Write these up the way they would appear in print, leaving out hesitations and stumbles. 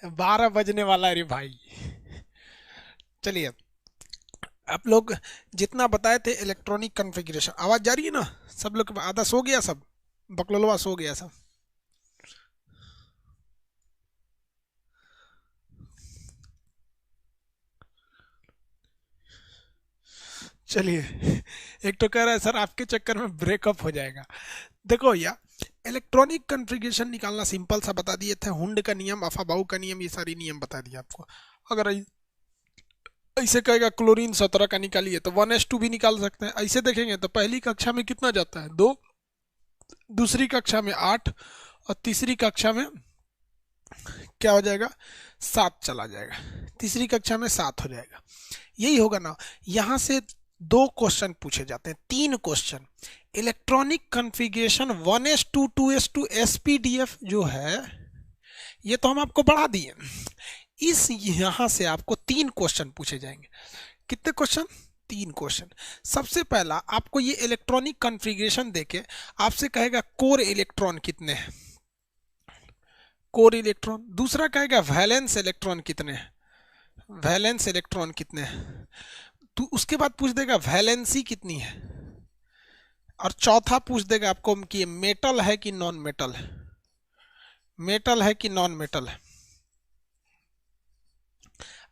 12 बजने वाला है रे भाई। चलिए, आप लोग जितना बताए थे इलेक्ट्रॉनिक कॉन्फ़िगरेशन, आवाज जा रही है ना? सब लोग आधा सो गया, सब बकलोलवा सो गया सब। चलिए, एक तो कह रहा है सर आपके चक्कर में ब्रेकअप हो जाएगा। देखो भैया, इलेक्ट्रॉनिक कॉन्फ़िगरेशन निकालना सिंपल सा बता दिए थे, हुंड का नियम, अफाबाउ का नियम, ये सारी नियम बता दिए आपको। अगर ऐसे कहेगा क्लोरीन 17 का निकालिए तो 1s2 भी निकाल सकते हैं। ऐसे देखेंगे तो पहली कक्षा में कितना जाता है, 2, दूसरी कक्षा में 8, और तीसरी कक्षा में क्या हो जाएगा, 7 चला जाएगा। तीसरी कक्षा में 7 हो जाएगा। यही होगा ना। यहां से 2 क्वेश्चन पूछे जाते हैं, 3 question. Electronic configuration 1s2 2s2 SPDF जो है, ये तो हम आपको बढ़ा दिए। इस यहां से आपको 3 क्वेश्चन पूछे जाएंगे। कितने क्वेश्चन? 3 क्वेश्चन। सबसे पहला आपको ये इलेक्ट्रॉनिक कॉन्फ़िगरेशन देके आपसे कहेगा कोर इलेक्ट्रॉन कितने हैं, कोर इलेक्ट्रॉन। दूसरा कहेगा वैलेंस इलेक्ट्रॉन कितने हैं, वैलेंस इलेक्ट्रॉन कितने हैं। तो उसके बाद पूछ देगा वैलेंसी कितनी है। और चौथा पूछ देगा आपको कि मेटल है कि नॉन मेटल है, मेटल है कि नॉन मेटल है।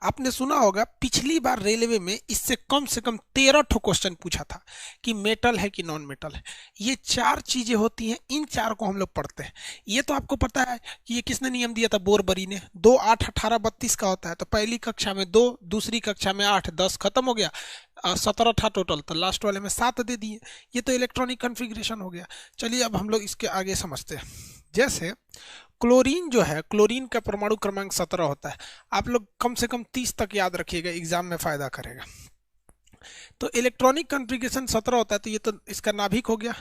आपने सुना होगा पिछली बार रेलवे में इससे कम से कम 13 ठो क्वेश्चन पूछा था कि मेटल है कि नॉन मेटल है। ये 4 चीजें होती हैं, इन 4 को हम लोग पढ़ते हैं। ये तो आपको पता है कि ये किसने नियम दिया था, बोरबरी ने। 2 8 18 32 का होता है, तो पहली कक्षा में 2, दूसरी कक्षा में 8, 10 खत्म हो गया। 17 था टोटल, तो लास्ट वाले में 7 दे दिए। ये तो इलेक्ट्रॉनिक कॉन्फ़िगरेशन हो गया। चलिए अब हम लोग इसके आगे समझते हैं। जैसे क्लोरीन जो है, क्लोरीन का परमाणु क्रमांक 17 होता है। आप लोग कम से कम 30 तक याद रखिएगा, एग्जाम में फायदा करेगा। तो इलेक्ट्रॉनिक कॉन्फ़िगरेशन 17 होता है, तो ये तो इसका नाभिक हो गया।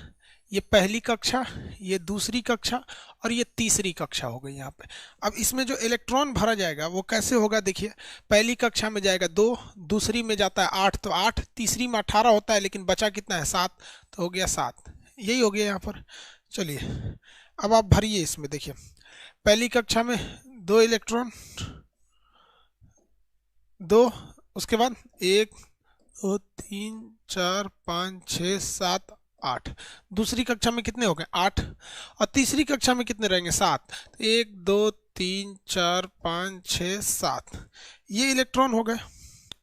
ये पहली कक्षा, ये दूसरी कक्षा, और ये तीसरी कक्षा हो गई यहाँ पे। अब इसमें जो इलेक्ट्रॉन भरा जाएगा वो कैसे होगा, देखिए। पहली कक्षा में जाएगा 2, दूसरी में जाता है 8 तो 8, तीसरी में 18 होता है, लेकिन बचा कितना है, 7, तो हो गया 7। यही हो गया यहाँ पर। चलिए अब आप भरिए इसमें, देखिए। पहली कक्षा में 2 इलेक्ट्रॉन, 2, उसके बाद 1 2 3 4 5 6 7 8। दूसरी कक्षा में कितने हो गए, 8। और तीसरी कक्षा में कितने रहेंगे, 7। 1 2 3 4 5 6 7, ये इलेक्ट्रॉन हो गए।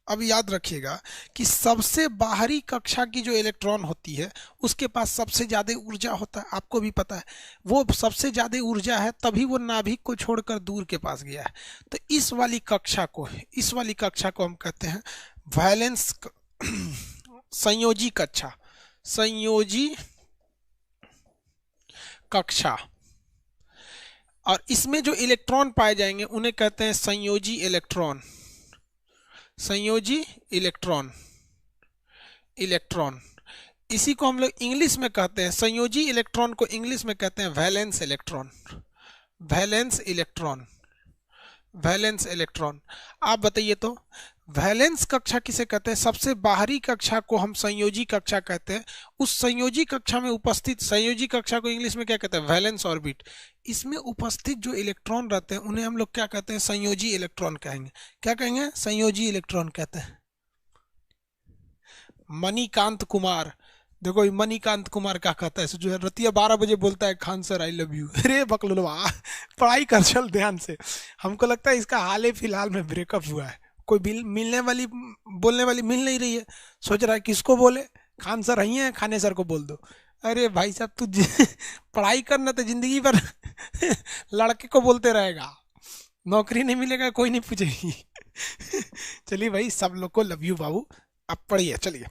अब याद रखिएगा कि सबसे बाहरी कक्षा की जो इलेक्ट्रॉन होती है उसके पास सबसे ज्यादा ऊर्जा होता है, आपको भी पता है। वो सबसे ज्यादा ऊर्जा है, तभी वो नाभिक को छोड़कर दूर के पास गया है। तो इस वाली कक्षा को हम कहते हैं वैलेंस संयोजी कक्षा, संयोजी कक्षा। और इसमें जो इलेक्ट्रॉन पाए जाएंगे उन्हें कहते हैं संयोजी इलेक्ट्रॉन, संयोजी इलेक्ट्रॉन, इलेक्ट्रॉन। इसी को हम लोग इंग्लिश में कहते हैं, संयोजी इलेक्ट्रॉन को इंग्लिश में कहते हैं valence electron, valence electron, valence electron. आप बताइए तो वैलेंस कक्षा किसे कहते हैं? सबसे बाहरी कक्षा को हम संयोजी कक्षा कहते हैं। उस संयोजी कक्षा में उपस्थित, संयोजी कक्षा को इंग्लिश में क्या कहते हैं, वैलेंस ऑर्बिट। इसमें उपस्थित जो इलेक्ट्रॉन रहते हैं उन्हें हम लोग क्या कहते हैं, संयोजी इलेक्ट्रॉन कहेंगे। क्या कहेंगे, संयोजी इलेक्ट्रॉन कहते हैं। मणिकांत कुमार, देखो ये मणिकांत कुमार क्या कहता है, जो है रतिया 12 बजे बोलता है Khan sir I love you. अरे बकलोलवा, पढ़ाई कर चल ध्यान से। हमको लगता है इसका हाल ही फिलहाल में ब्रेकअप हुआ है। कोई मिलने वाली, बोलने वाली मिल नहीं रही है। सोच रहा है किसको बोले, खान सर ही है, खाने सर को बोल दो। अरे भाई साहब तू पढ़ाई करना तो जिंदगी भर लड़के को बोलते रहेगा, नौकरी नहीं मिलेगा, कोई नहीं पूछेगी। चलिए भाई, सब लोग को लव यू बाबू। अब पढ़िए, चलिए।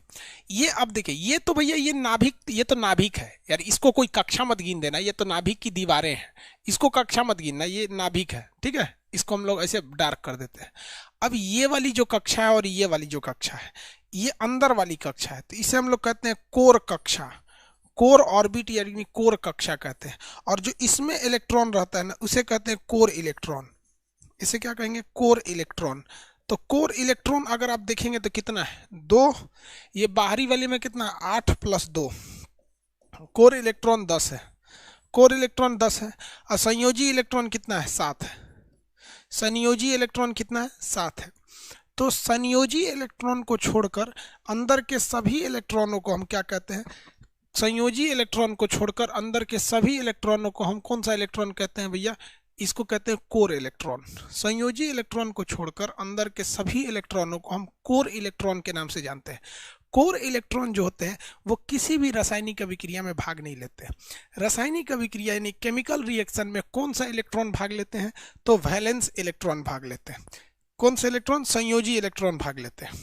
ये अब देखिए, ये तो भैया ये नाभिक, ये तो नाभिक है यार, इसको कोई कक्षा मत गिन देना। ये तो नाभिक की दीवारें हैं, इसको कक्षा मत गिनना, ये नाभिक है, ठीक है। इसको हम लोग ऐसे डार्क कर देते हैं। अब ये वाली जो कक्षा है और ये वाली जो कक्षा है, ये अंदर वाली कक्षा है, तो इसे हम लोग कहते हैं कोर कक्षा, कोर ऑर्बिट यानी कोर कक्षा कहते हैं। और जो इसमें इलेक्ट्रॉन रहता है ना, उसे कहते हैं कोर इलेक्ट्रॉन। इसे क्या कहेंगे, कोर इलेक्ट्रॉन। तो कोर इलेक्ट्रॉन अगर आप देखेंगे तो कितना है, 2। ये बाहरी वाले में कितना, 8 + 2, कोर इलेक्ट्रॉन 10 है, कोर इलेक्ट्रॉन 10 है। और संयोजी इलेक्ट्रॉन कितना है, 7 है। संयोजी इलेक्ट्रॉन कितना है, 7 है। तो संयोजी इलेक्ट्रॉन को छोड़कर अंदर के सभी इलेक्ट्रॉनों को हम क्या कहते हैं, संयोजी इलेक्ट्रॉन को छोड़कर अंदर के सभी इलेक्ट्रॉनों को हम कौन सा इलेक्ट्रॉन कहते हैं भैया, इसको कहते हैं कोर इलेक्ट्रॉन। संयोजी इलेक्ट्रॉन को छोड़कर अंदर के सभी इलेक्ट्रॉनों को हम कोर इलेक्ट्रॉन के नाम से जानते हैं। कोर इलेक्ट्रॉन जो होते हैं वो किसी भी रासायनिक अभिक्रिया में भाग नहीं लेते। रासायनिक अभिक्रिया यानी केमिकल रिएक्शन में कौन सा इलेक्ट्रॉन भाग लेते हैं, तो वैलेंस इलेक्ट्रॉन भाग लेते हैं। कौन से इलेक्ट्रॉन, संयोजी इलेक्ट्रॉन भाग लेते हैं।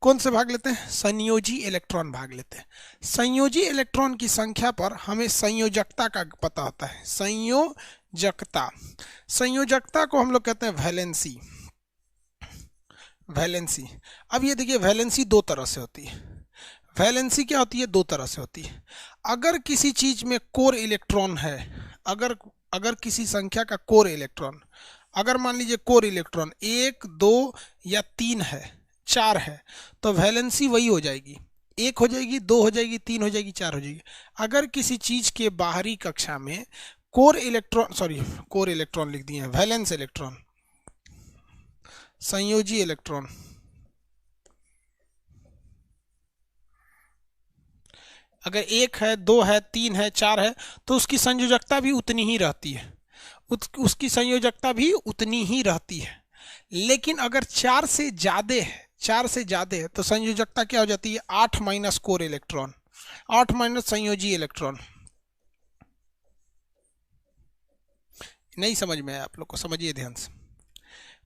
कौन से भाग लेते हैं, संयोजी इलेक्ट्रॉन भाग लेते हैं। संयोजी इलेक्ट्रॉन की संख्या पर हमें संयोजकता का पता होता है। संयोजकता, संयोजकता को हम लोग कहते हैं वैलेंसी। वैलेंसी, अब ये देखिए वैलेंसी दो तरह से होती है। वैलेंसी क्या होती है, दो तरह से होती है। अगर किसी चीज में कोर इलेक्ट्रॉन है, अगर अगर किसी संख्या का कोर इलेक्ट्रॉन, अगर मान लीजिए कोर इलेक्ट्रॉन 1 2 या 3 है, 4 है, तो वैलेंसी वही हो जाएगी, 1 हो जाएगी, 2 हो जाएगी, 3 हो जाएगी, 4 हो जाएगी। अगर किसी चीज के बाहरी कक्षा में core electron, sorry core electron लिख दिए हैं, वैलेंस इलेक्ट्रॉन, संयोजी इलेक्ट्रॉन, अगर 1 है, 2 है, 3 है, 4 है, तो उसकी संयोजकता भी उतनी ही रहती है, उसकी संयोजकता भी उतनी ही रहती है। लेकिन अगर 4 से ज्यादा है, 4 से ज्यादा है, तो संयोजकता क्या हो जाती है, 8 माइनस कोर इलेक्ट्रॉन, 8 माइनस संयोजी इलेक्ट्रॉन। नहीं समझ में आया आप लोग को, समझिए ध्यान से।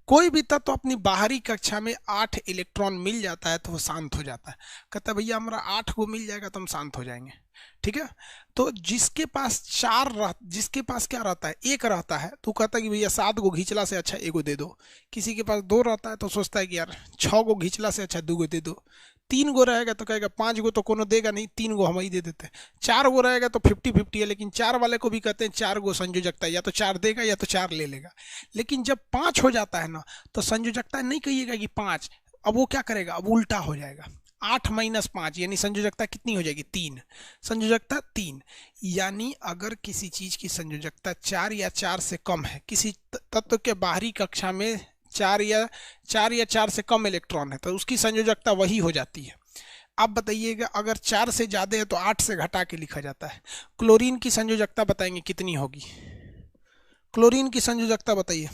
कोई भी तत्व तो अपनी बाहरी कक्षा में 8 इलेक्ट्रॉन मिल जाता है तो वो शांत हो जाता है, कहता है भैया हमारा 8 को मिल जाएगा तो हम शांत हो जाएंगे, ठीक है। तो जिसके पास जिसके पास क्या रहता है, 1 रहता है, तो कहता है कि भैया 7 को घिंचला से अच्छा 1 को दे दो। किसी के पास 2 रहता है तो सोचता है कि यार 6 को घिंचला से अच्छा 2 को दे दो। 3 गो रहेगा तो कहेगा 5 गो तो कोनो देगा नहीं, 3 गो हम ही दे देते हैं। 4 गो रहेगा तो 50-50 है, लेकिन 4 वाले को भी कहते हैं 4 गो संयोजकता, या तो 4 देगा या तो 4 ले लेगा। लेकिन जब 5 हो जाता है ना, तो संयोजकता नहीं कहिएगा कि 5, अब वो क्या करेगा, अब उल्टा हो जाएगा। 8 माइनस 5 यानी संयोजकता कितनी हो जाएगी, 3। संयोजकता 3, यानी अगर किसी चीज की संयोजकता 4 या 4 से कम है, किसी तत्व के बाहरी कक्षा में 4 या 4 से कम इलेक्ट्रॉन है, तो उसकी संयोजकता वही हो जाती है। अब बताइएगा अगर 4 से ज्यादा है तो 8 से घटा के लिखा जाता है। क्लोरीन की संयोजकता बताएंगे कितनी होगी, क्लोरीन की संयोजकता बताइए।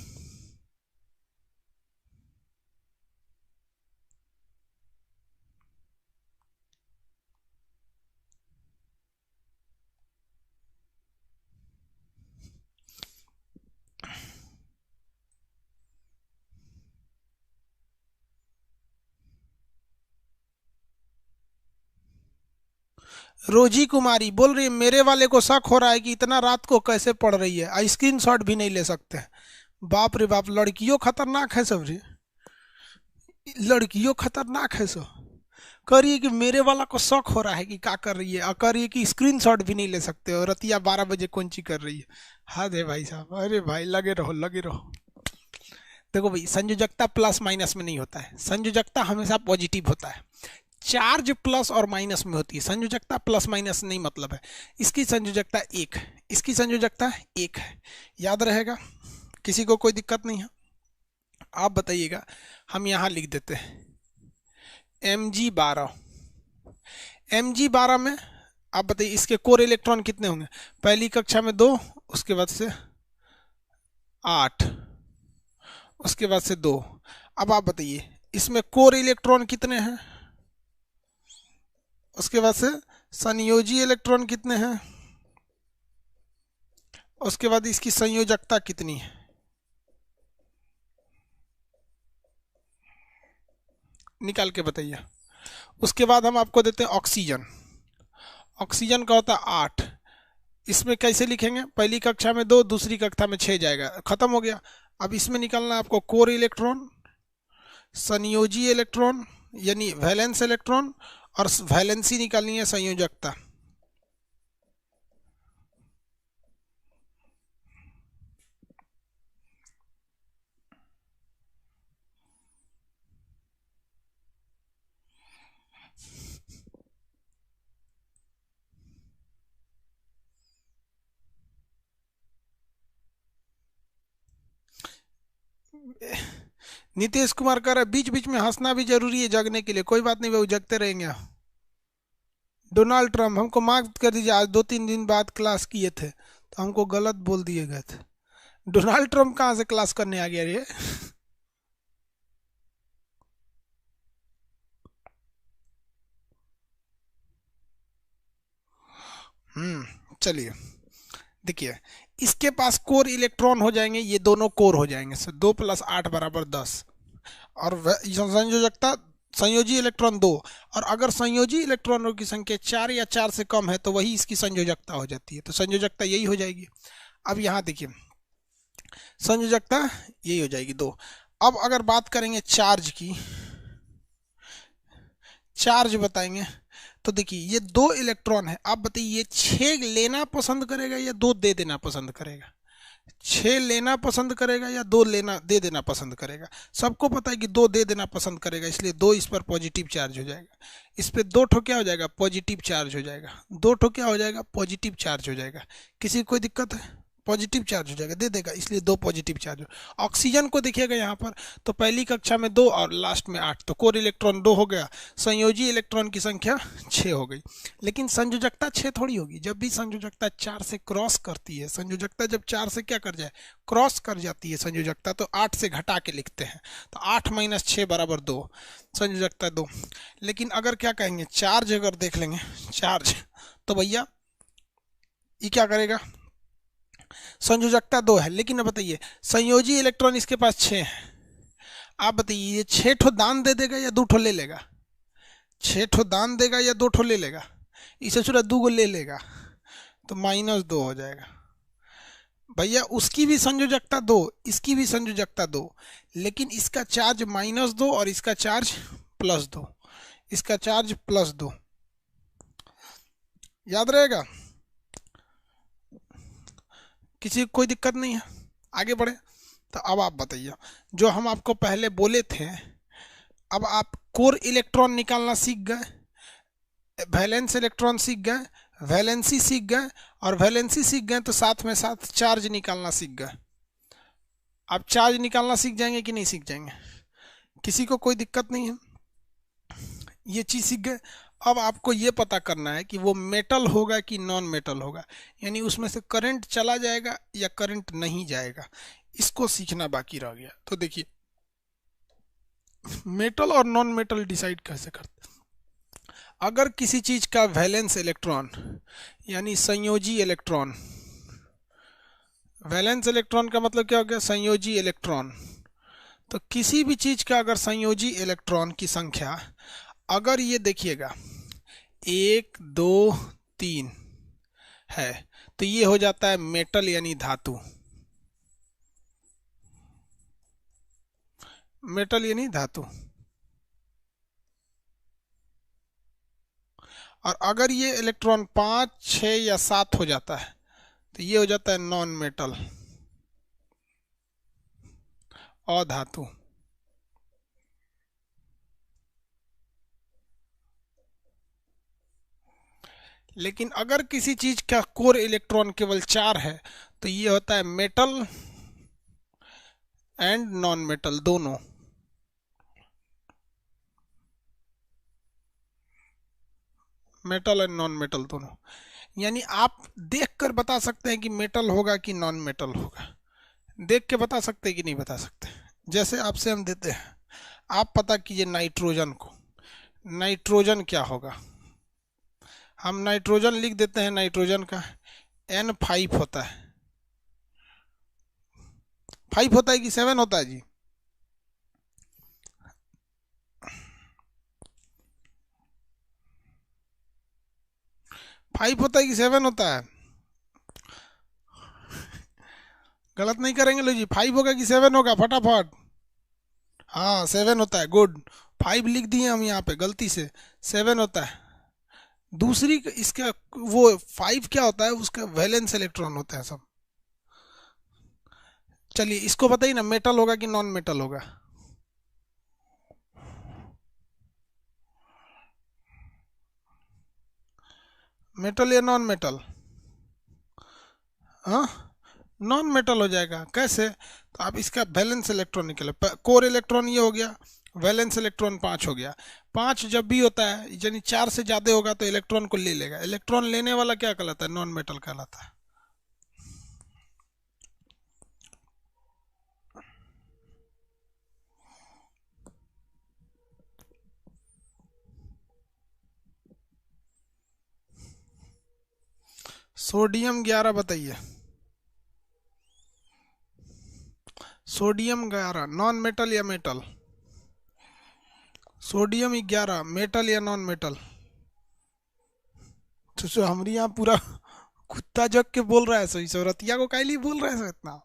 रोजी कुमारी बोल रही है मेरे वाले को शक हो रहा है कि इतना रात को कैसे पढ़ रही है, स्क्रीनशॉट भी नहीं ले सकते। बाप रे बाप, लड़कियों खतरनाक है सब रे, लड़कियों खतरनाक है सब। कह रही है कि मेरे वाला को शक हो रहा है कि क्या कर रही है, और कह रही है कि स्क्रीनशॉट भी नहीं ले सकते, और रतिया 12 बजे कौन ची कर रही है। हाँ दे भाई साहब, अरे भाई लगे रहो लगे रहो। देखो भाई, संयोजकता प्लस माइनस में नहीं होता है, संयोजकता हमेशा पॉजिटिव होता है। चार्ज प्लस और माइनस में होती है, संयोजकता प्लस माइनस नहीं मतलब है। इसकी संयोजकता 1 है, इसकी संयोजकता 1 है, याद रहेगा, किसी को कोई दिक्कत नहीं है। आप बताइएगा, हम यहाँ लिख देते हैं Mg12। Mg12 में आप बताइए इसके कोर इलेक्ट्रॉन कितने होंगे, पहली कक्षा में 2, उसके बाद से 8, उसके बाद से 2। अब आप बताइए इसमें कोर इलेक्ट्रॉन कितने हैं, उसके बाद से संयोजी इलेक्ट्रॉन कितने हैं, उसके बाद इसकी संयोजकता कितनी है, निकाल के बताइए। उसके बाद हम आपको देते हैं ऑक्सीजन। ऑक्सीजन का होता है 8, इसमें कैसे लिखेंगे, पहली कक्षा में 2, दूसरी कक्षा में 6 जाएगा, खत्म हो गया। अब इसमें निकालना है आपको कोर इलेक्ट्रॉन, संयोजी इलेक्ट्रॉन यानी वैलेंस इलेक्ट्रॉन, और वैलेंसी निकालनी है संयोजकता। नीतीश कुमार कह रहा है बीच बीच में हंसना भी जरूरी है जगने के लिए। कोई बात नहीं, वो जगते रहेंगे। डोनाल्ड ट्रम्प हमको माफ कर दीजिए, आज 2-3 दिन बाद क्लास किए थे तो हमको गलत बोल दिए गए थे। डोनाल्ड ट्रम्प कहाँ से क्लास करने आ गया रे? चलिए देखिए, इसके पास कोर इलेक्ट्रॉन हो जाएंगे, ये दोनों कोर हो जाएंगे, 2 + 8 = 10। और संयोजकता, संयोजी इलेक्ट्रॉन 2। और अगर संयोजी इलेक्ट्रॉनों की संख्या 4 या 4 से कम है तो वही इसकी संयोजकता हो जाती है। तो संयोजकता यही हो जाएगी। अब यहाँ देखिए, संयोजकता यही हो जाएगी 2। अब अगर बात करेंगे चार्ज की, चार्ज बताएंगे तो देखिए ये 2 इलेक्ट्रॉन है। आप बताइए ये 6 लेना पसंद करेगा या 2 दे देना पसंद करेगा? 6 लेना पसंद करेगा या 2 लेना दे देना पसंद करेगा? सबको पता है कि 2 दे देना पसंद करेगा, इसलिए 2 इस पर पॉजिटिव चार्ज हो जाएगा। इस पे 2 ठो क्या हो जाएगा? पॉजिटिव चार्ज हो जाएगा। 2 ठो क्या हो जाएगा? पॉजिटिव चार्ज हो जाएगा। किसी को कोई दिक्कत है? पॉजिटिव चार्ज हो जाएगा, दे देगा, इसलिए 2 पॉजिटिव चार्ज हो। ऑक्सीजन को देखिएगा यहाँ पर, तो पहली कक्षा में 2 और लास्ट में 8, तो कोर इलेक्ट्रॉन 2 हो गया, संयोजी इलेक्ट्रॉन की संख्या 6 हो गई। लेकिन संयोजकता 6 थोड़ी होगी। जब भी संयोजकता 4 से क्रॉस करती है, संयोजकता जब 4 से क्या कर जाए? क्रॉस कर जाती है संयोजकता, तो 8 से घटा के लिखते हैं। तो 8 - 6 = 2, संयोजकता 2। लेकिन अगर क्या कहेंगे, चार्ज अगर देख लेंगे, चार्ज, तो भैया ये क्या करेगा? संयोजकता 2 है, लेकिन अब बताइए संयोजी इलेक्ट्रॉन इसके पास 6 है। आप बताइए ये 6 ठो दान दे देगा या 2 ठो ले लेगा? 6 ठो दान देगा या 2 ठो ले लेगा? इसे सूरा 2 गो ले लेगा, तो -2 हो जाएगा। भैया उसकी भी संयोजकता 2, इसकी भी संयोजकता 2, लेकिन इसका चार्ज -2 और इसका चार्ज +2, इसका चार्ज +2। याद रहेगा? किसी को कोई दिक्कत नहीं है? आगे बढ़े। तो अब आप बताइए, जो हम आपको पहले बोले थे, अब आप कोर इलेक्ट्रॉन निकालना सीख गए, वैलेंस इलेक्ट्रॉन सीख गए, वैलेंसी सीख गए, और वैलेंसी सीख गए तो साथ में साथ चार्ज निकालना सीख गए। आप चार्ज निकालना सीख जाएंगे कि नहीं सीख जाएंगे? किसी को कोई दिक्कत नहीं है? ये चीज़ सीख गए। अब आपको ये पता करना है कि वो मेटल होगा कि नॉन मेटल होगा, यानी उसमें से करंट चला जाएगा या करंट नहीं जाएगा, इसको सीखना बाकी रह गया। तो देखिए, मेटल और नॉन मेटल डिसाइड कैसे करते? अगर किसी चीज का वैलेंस इलेक्ट्रॉन यानी संयोजी इलेक्ट्रॉन, वैलेंस इलेक्ट्रॉन का मतलब क्या हो गया? संयोजी इलेक्ट्रॉन। तो किसी भी चीज का अगर संयोजी इलेक्ट्रॉन की संख्या, अगर ये देखिएगा 1 2 3 है, तो ये हो जाता है मेटल यानी धातु, मेटल यानी धातु। और अगर ये इलेक्ट्रॉन 5 6 या 7 हो जाता है तो ये हो जाता है नॉन मेटल, अधातु। लेकिन अगर किसी चीज का कोर इलेक्ट्रॉन केवल 4 है तो ये होता है मेटल एंड नॉन मेटल दोनों। मेटल एंड नॉन मेटल दोनों, यानी आप देखकर बता सकते हैं कि मेटल होगा कि नॉन मेटल होगा। देख के बता सकते हैं कि नहीं बता सकते? जैसे आपसे हम देते हैं, आप पता कीजिए नाइट्रोजन को, नाइट्रोजन क्या होगा? हम नाइट्रोजन लिख देते हैं, नाइट्रोजन का N5 होता है। 5 होता है कि 7 होता है जी? 5 होता है कि 7 होता है? गलत नहीं करेंगे लो जी, 5 होगा कि 7 होगा? फटाफट। हाँ 7 होता है, गुड। 5 लिख दिए हम यहाँ पे गलती से, 7 होता है। दूसरी इसका वो 5 क्या होता है? उसका वैलेंस इलेक्ट्रॉन होता है सब। चलिए इसको बताइए ना, मेटल होगा कि नॉन मेटल होगा? मेटल या नॉन मेटल? हाँ नॉन मेटल हो जाएगा। कैसे? तो आप इसका वैलेंस इलेक्ट्रॉन निकले, कोर इलेक्ट्रॉन ये हो गया, वैलेंस इलेक्ट्रॉन 5 हो गया। 5 जब भी होता है यानी 4 से ज़्यादा होगा तो इलेक्ट्रॉन को ले लेगा। इलेक्ट्रॉन लेने वाला क्या कहलाता है? नॉन मेटल कहलाता है। सोडियम 11 बताइए। सोडियम 11 नॉन मेटल या मेटल? सोडियम 11 मेटल या नॉन मेटल? तो हमारे यहाँ पूरा कुत्ता जग के बोल रहा है सही, सो रतिया को काहे लिए बोल रहा है सो इतना?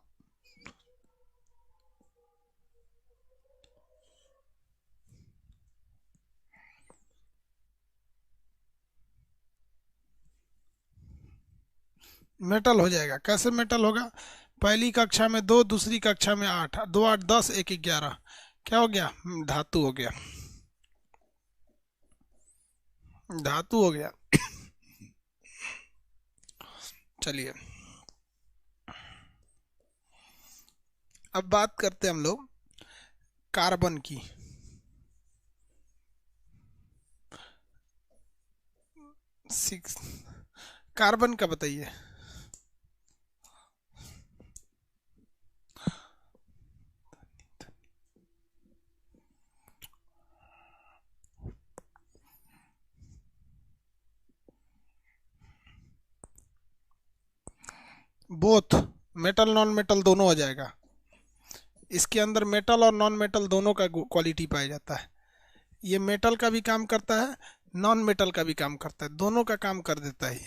मेटल हो जाएगा। कैसे मेटल होगा? पहली कक्षा में 2, दूसरी कक्षा में 8, 2 8 10, 1 11, क्या हो गया? धातु हो गया। धातु हो गया। चलिए अब बात करते हैं हम लोग कार्बन की। सिक्स कार्बन का बताइए। बोथ मेटल नॉन मेटल दोनों हो जाएगा। इसके अंदर मेटल और नॉन मेटल दोनों का क्वालिटी पाया जाता है। ये मेटल का भी काम करता है, नॉन मेटल का भी काम करता है, दोनों का काम कर देता है।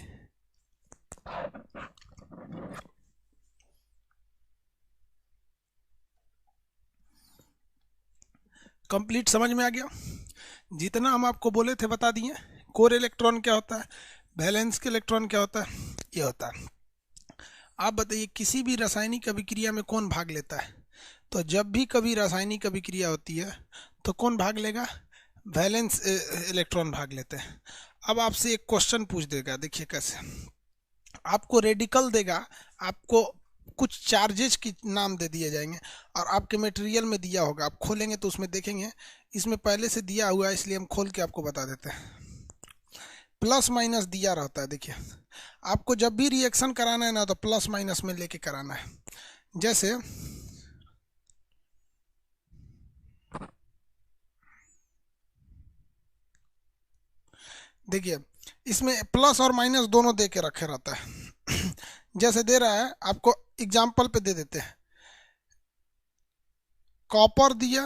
कंप्लीट समझ में आ गया? जितना हम आपको बोले थे बता दिए। कोर इलेक्ट्रॉन क्या होता है, वैलेंस के इलेक्ट्रॉन क्या होता है, ये होता है। आप बताइए किसी भी रासायनिक अभिक्रिया में कौन भाग लेता है? तो जब भी कभी रासायनिक अभिक्रिया होती है तो कौन भाग लेगा? वैलेंस इलेक्ट्रॉन भाग लेते हैं। अब आपसे एक क्वेश्चन पूछ देगा, देखिए कैसे। आपको रेडिकल देगा, आपको कुछ चार्जेस के नाम दे दिए जाएंगे और आपके मटेरियल में दिया होगा, आप खोलेंगे तो उसमें देखेंगे इसमें पहले से दिया हुआ है, इसलिए हम खोल के आपको बता देते हैं। प्लस माइनस दिया रहता है। देखिए आपको जब भी रिएक्शन कराना है ना तो प्लस माइनस में लेके कराना है। जैसे देखिए इसमें प्लस और माइनस दोनों दे के रखे रहता है। जैसे दे रहा है, आपको एग्जाम्पल पे दे देते हैं। कॉपर दिया,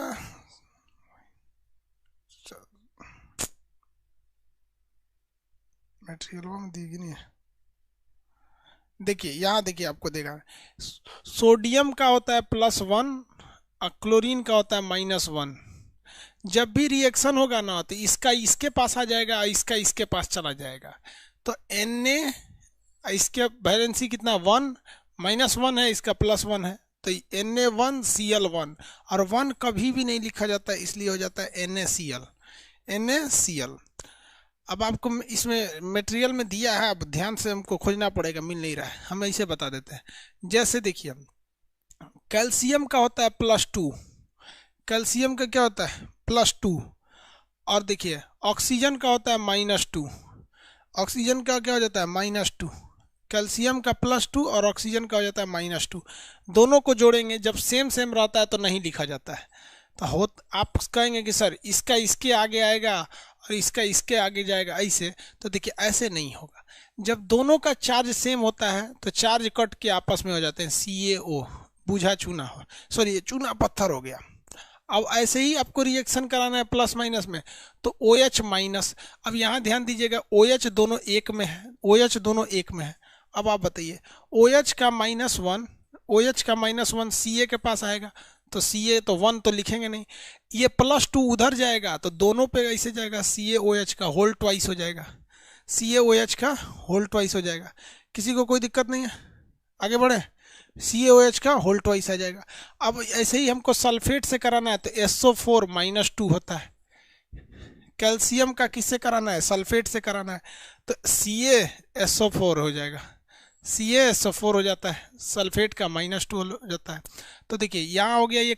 मटेरियल में दी नहीं है। देखिए यहाँ देखिए आपको देगा सोडियम का होता है +1 और क्लोरीन का होता है -1। जब भी रिएक्शन होगा ना तो इसका इसके पास आ जाएगा, इसका इसके पास चला जाएगा। तो Na इसके वैलेंसी कितना 1, -1 है, इसका +1 है, तो Na1Cl1। और 1 कभी भी नहीं लिखा जाता है, इसलिए हो जाता है NaCl। अब आपको इसमें मटेरियल में दिया है, अब ध्यान से हमको खोजना पड़ेगा, मिल नहीं रहा है, हम इसे बता देते हैं। जैसे देखिए कैल्शियम का होता है +2, कैल्शियम का क्या होता है +2। और देखिए ऑक्सीजन का होता है -2, ऑक्सीजन का क्या हो जाता है -2। कैल्शियम का +2 और ऑक्सीजन का हो जाता है -2। दोनों को जोड़ेंगे, जब सेम सेम रहता है तो नहीं लिखा जाता है। तो आप कहेंगे कि सर इसका इसके आगे आएगा और इसका इसके आगे जाएगा ऐसे, तो देखिए ऐसे नहीं होगा। जब दोनों का चार्ज सेम होता है तो चार्ज कट के आपस में हो जाते हैं CaO, बूझा चूना हो, सॉरी चूना पत्थर हो गया। अब ऐसे ही आपको रिएक्शन कराना है प्लस माइनस में, तो OH-। अब यहाँ ध्यान दीजिएगा OH दोनों एक में है, OH दोनों एक में है। अब आप बताइए OH का -1, OH का -1 Ca के पास आएगा, तो Ca तो 1 तो लिखेंगे नहीं, ये +2 उधर जाएगा तो दोनों पे ऐसे जाएगा, CaOH का होल ट्वाइस हो जाएगा, CaOH का होल ट्वाइस हो जाएगा। किसी को कोई दिक्कत नहीं है? आगे बढ़े। CaOH का होल ट्वाइस आ जाएगा। अब ऐसे ही हमको सल्फेट से कराना है तो SO4 -2 होता है। कैल्शियम का किससे कराना है? सल्फेट से कराना है, तो CaSO4 हो जाएगा, CaSO4 हो जाता है, सल्फेट का -2 हो जाता है। तो देखिए यहाँ हो गया ये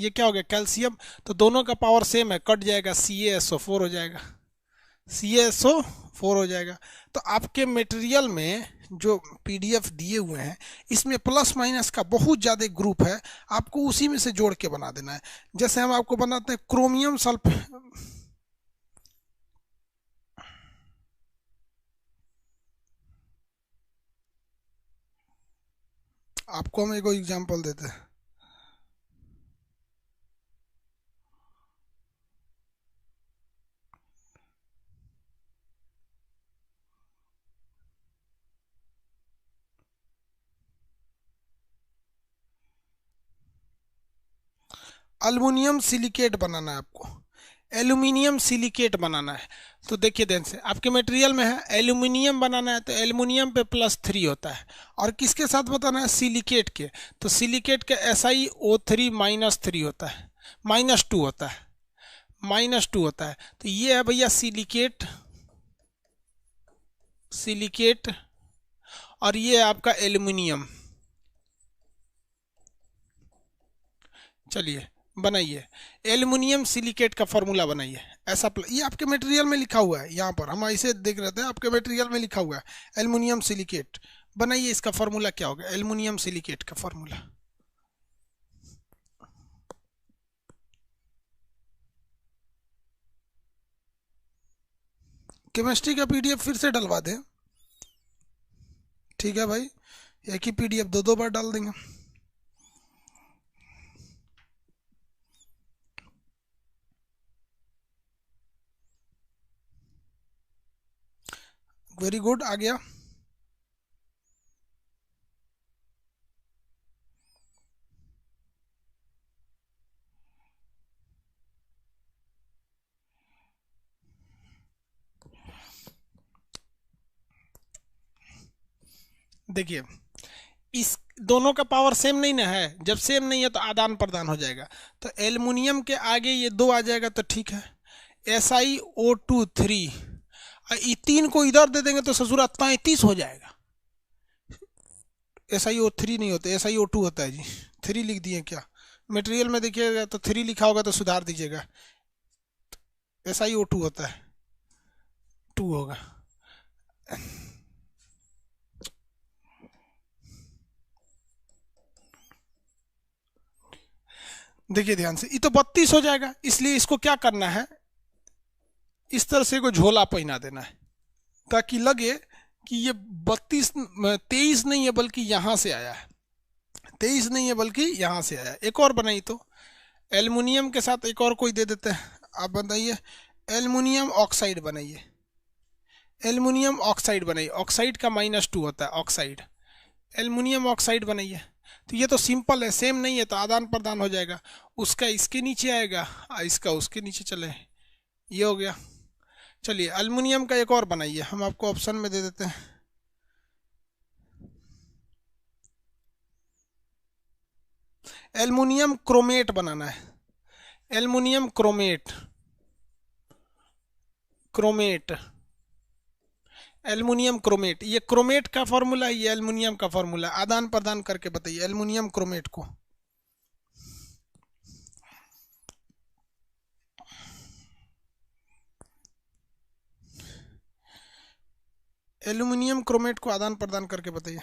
क्या हो गया, कैल्शियम। तो दोनों का पावर सेम है, कट जाएगा, CaSO4 हो जाएगा, CaSO4 हो जाएगा। तो आपके मटेरियल में जो PDF दिए हुए हैं इसमें प्लस माइनस का बहुत ज़्यादा ग्रुप है, आपको उसी में से जोड़ के बना देना है। जैसे हम आपको बनाते हैं क्रोमियम सल्फ, आपको हम एक एग्जांपल देते हैं। अल्युमिनियम सिलिकेट बनाना है आपको, एल्यूमिनियम सिलिकेट बनाना है। तो देखिए ध्यान से, आपके मटेरियल में है एल्यूमिनियम बनाना है, तो एल्यूमिनियम पे +3 होता है, और किसके साथ बताना है, सिलिकेट के। तो सिलिकेट के SiO3 -3 होता है, -2 होता है, -2 होता है। तो ये है भैया सिलिकेट, सिलिकेट, और ये है आपका एल्यूमिनियम। चलिए बनाइए, एल्युमिनियम सिलिकेट का फॉर्मूला बनाइए। ये आपके मटेरियल में लिखा हुआ है, यहाँ पर हम ऐसे देख रहे थे, आपके मटेरियल में लिखा हुआ है एल्युमिनियम सिलिकेट। बनाइए, इसका फॉर्मूला क्या होगा, एल्युमिनियम सिलिकेट का फॉर्मूला। केमिस्ट्री का PDF फिर से डलवा दें, ठीक है भाई, एक ही PDF दो बार डाल देंगे। वेरी गुड, आ गया। देखिए, इस दोनों का पावर सेम नहीं ना है, जब सेम नहीं है तो आदान प्रदान हो जाएगा। तो एल्युमिनियम के आगे ये 2 आ जाएगा तो ठीक है, SiO2 3, ये 3 को इधर दे देंगे तो ससुरा 33 हो जाएगा। SiO3 नहीं होता, SiO2 होता है जी, 3 लिख दिए क्या, मटेरियल में देखिएगा तो 3 लिखा होगा तो सुधार दीजिएगा, SiO2 होता है, 2 होगा। देखिए ध्यान से, ये तो 32 हो जाएगा, इसलिए इसको क्या करना है, इस तरह से को झोला पहना देना है, ताकि लगे कि ये 23 नहीं है बल्कि यहां से आया है, 23 नहीं है बल्कि यहां से आया है। एक और बनाई तो एल्युमिनियम के साथ एक और कोई दे देते हैं, आप बताइए, एल्युमिनियम ऑक्साइड बनाइए, एल्युमिनियम ऑक्साइड बनाइए, ऑक्साइड का -2 होता है, ऑक्साइड, एल्युमिनियम ऑक्साइड बनाइए। तो ये तो सिंपल है, सेम नहीं है तो आदान प्रदान हो जाएगा, उसका इसके नीचे आएगा, इसका उसके नीचे चले, ये हो गया। चलिए अल्युमिनियम का एक और बनाइए, हम आपको ऑप्शन में दे देते हैं। एल्युमिनियम क्रोमेट बनाना है, aluminium chromate, chromate, aluminium chromate, ये क्रोमेट का फॉर्मूला, ये एल्युमिनियम का फॉर्मूला, आदान प्रदान करके बताइए एल्युमिनियम क्रोमेट को। एल्युमिनियम क्रोमेट को आदान प्रदान करके बताइए।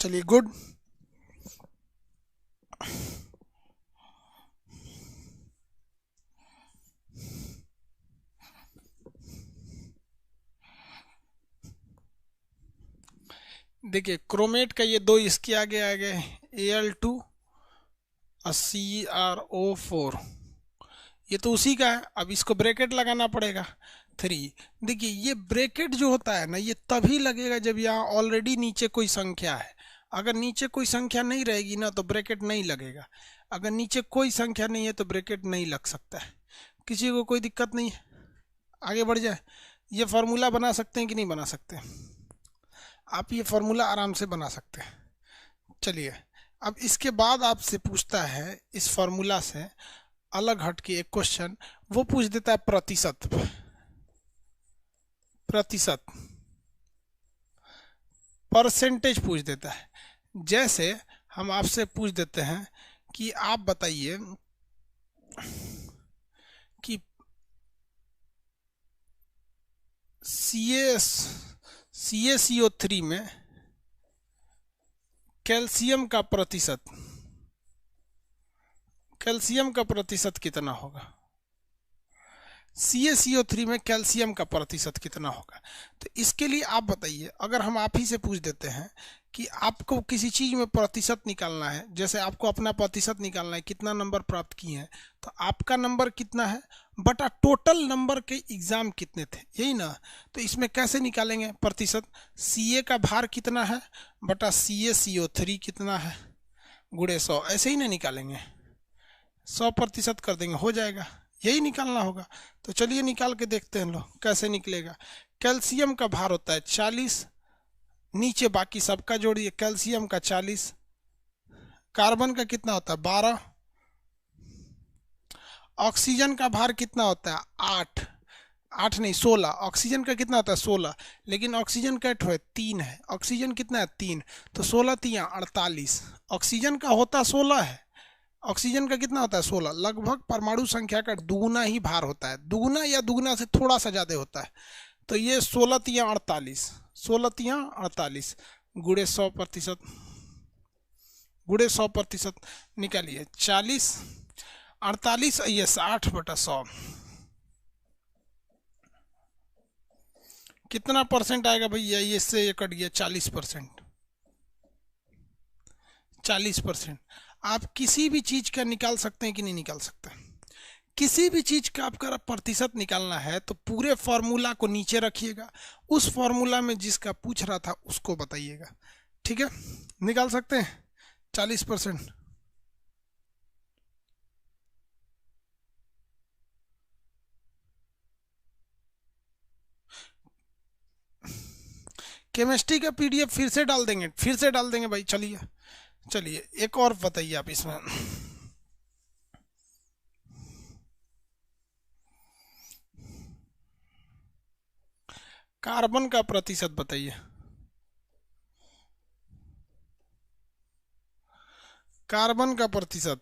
चलिए गुड। देखिए क्रोमेट का ये 2 इसके आगे आ गए, Al2 और CrO4, ये तो उसी का है, अब इसको ब्रैकेट लगाना पड़ेगा 3। देखिए ये ब्रैकेट जो होता है ना, ये तभी लगेगा जब यहाँ ऑलरेडी नीचे कोई संख्या है। अगर नीचे कोई संख्या नहीं रहेगी ना तो ब्रैकेट नहीं लगेगा। अगर नीचे कोई संख्या नहीं है तो ब्रैकेट नहीं लग सकता है। किसी को कोई दिक्कत नहीं है? आगे बढ़ जाए। ये फार्मूला बना सकते हैं कि नहीं बना सकते? आप ये फार्मूला आराम से बना सकते हैं। चलिए अब इसके बाद आपसे पूछता है इस फार्मूला से अलग हट के एक क्वेश्चन, वो पूछ देता है प्रतिशत। प्रतिशत परसेंटेज पूछ देता है। जैसे हम आपसे पूछ देते हैं कि आप बताइए कि CaCO3 में कैल्शियम का प्रतिशत, कैल्शियम का प्रतिशत कितना होगा? CaCO3 में कैल्शियम का प्रतिशत कितना होगा? तो इसके लिए आप बताइए, अगर हम आप ही से पूछ देते हैं कि आपको किसी चीज में प्रतिशत निकालना है, जैसे आपको अपना प्रतिशत निकालना है, कितना नंबर प्राप्त किए हैं, तो आपका नंबर कितना है बटा टोटल नंबर के एग्जाम कितने थे, यही ना। तो इसमें कैसे निकालेंगे प्रतिशत? CA का भार कितना है बटा CaCO3 कितना है गुणे 100, ऐसे ही ना निकालेंगे। 100% कर देंगे, हो जाएगा। यही निकालना होगा। तो चलिए निकाल के देखते हैं लोग कैसे निकलेगा। कैल्शियम का भार होता है 40, नीचे बाकी सबका जोड़िए। कैल्शियम का 40, कार्बन का कितना होता है 12, ऑक्सीजन का भार कितना होता है 8 नहीं 16, ऑक्सीजन का कितना होता है 16, लेकिन ऑक्सीजन का 3 है, ऑक्सीजन कितना है 3, तो 16 3 48, ऑक्सीजन का होता 16 है, ऑक्सीजन का कितना होता है 16, लगभग परमाणु संख्या का दुगुना ही भार होता है, दुगुना या दुगुना से थोड़ा सा ज्यादा होता है। तो ये 16 3 48, 16 3 48 गुणे 100%, गुणे 100% निकालिए। 40 48 ये 60/100 कितना परसेंट आएगा भैया? ये से ये कट गया 40%। 40% आप किसी भी चीज का निकाल सकते हैं कि नहीं निकाल सकते? किसी भी चीज का आपका प्रतिशत निकालना है तो पूरे फॉर्मूला को नीचे रखिएगा, उस फॉर्मूला में जिसका पूछ रहा था उसको बताइएगा, ठीक है? निकाल सकते हैं 40%। केमिस्ट्री का PDF फिर से डाल देंगे, फिर से डाल देंगे भाई। चलिए चलिए एक और बताइए आप इसमें। कार्बन का प्रतिशत बताइए। कार्बन का प्रतिशत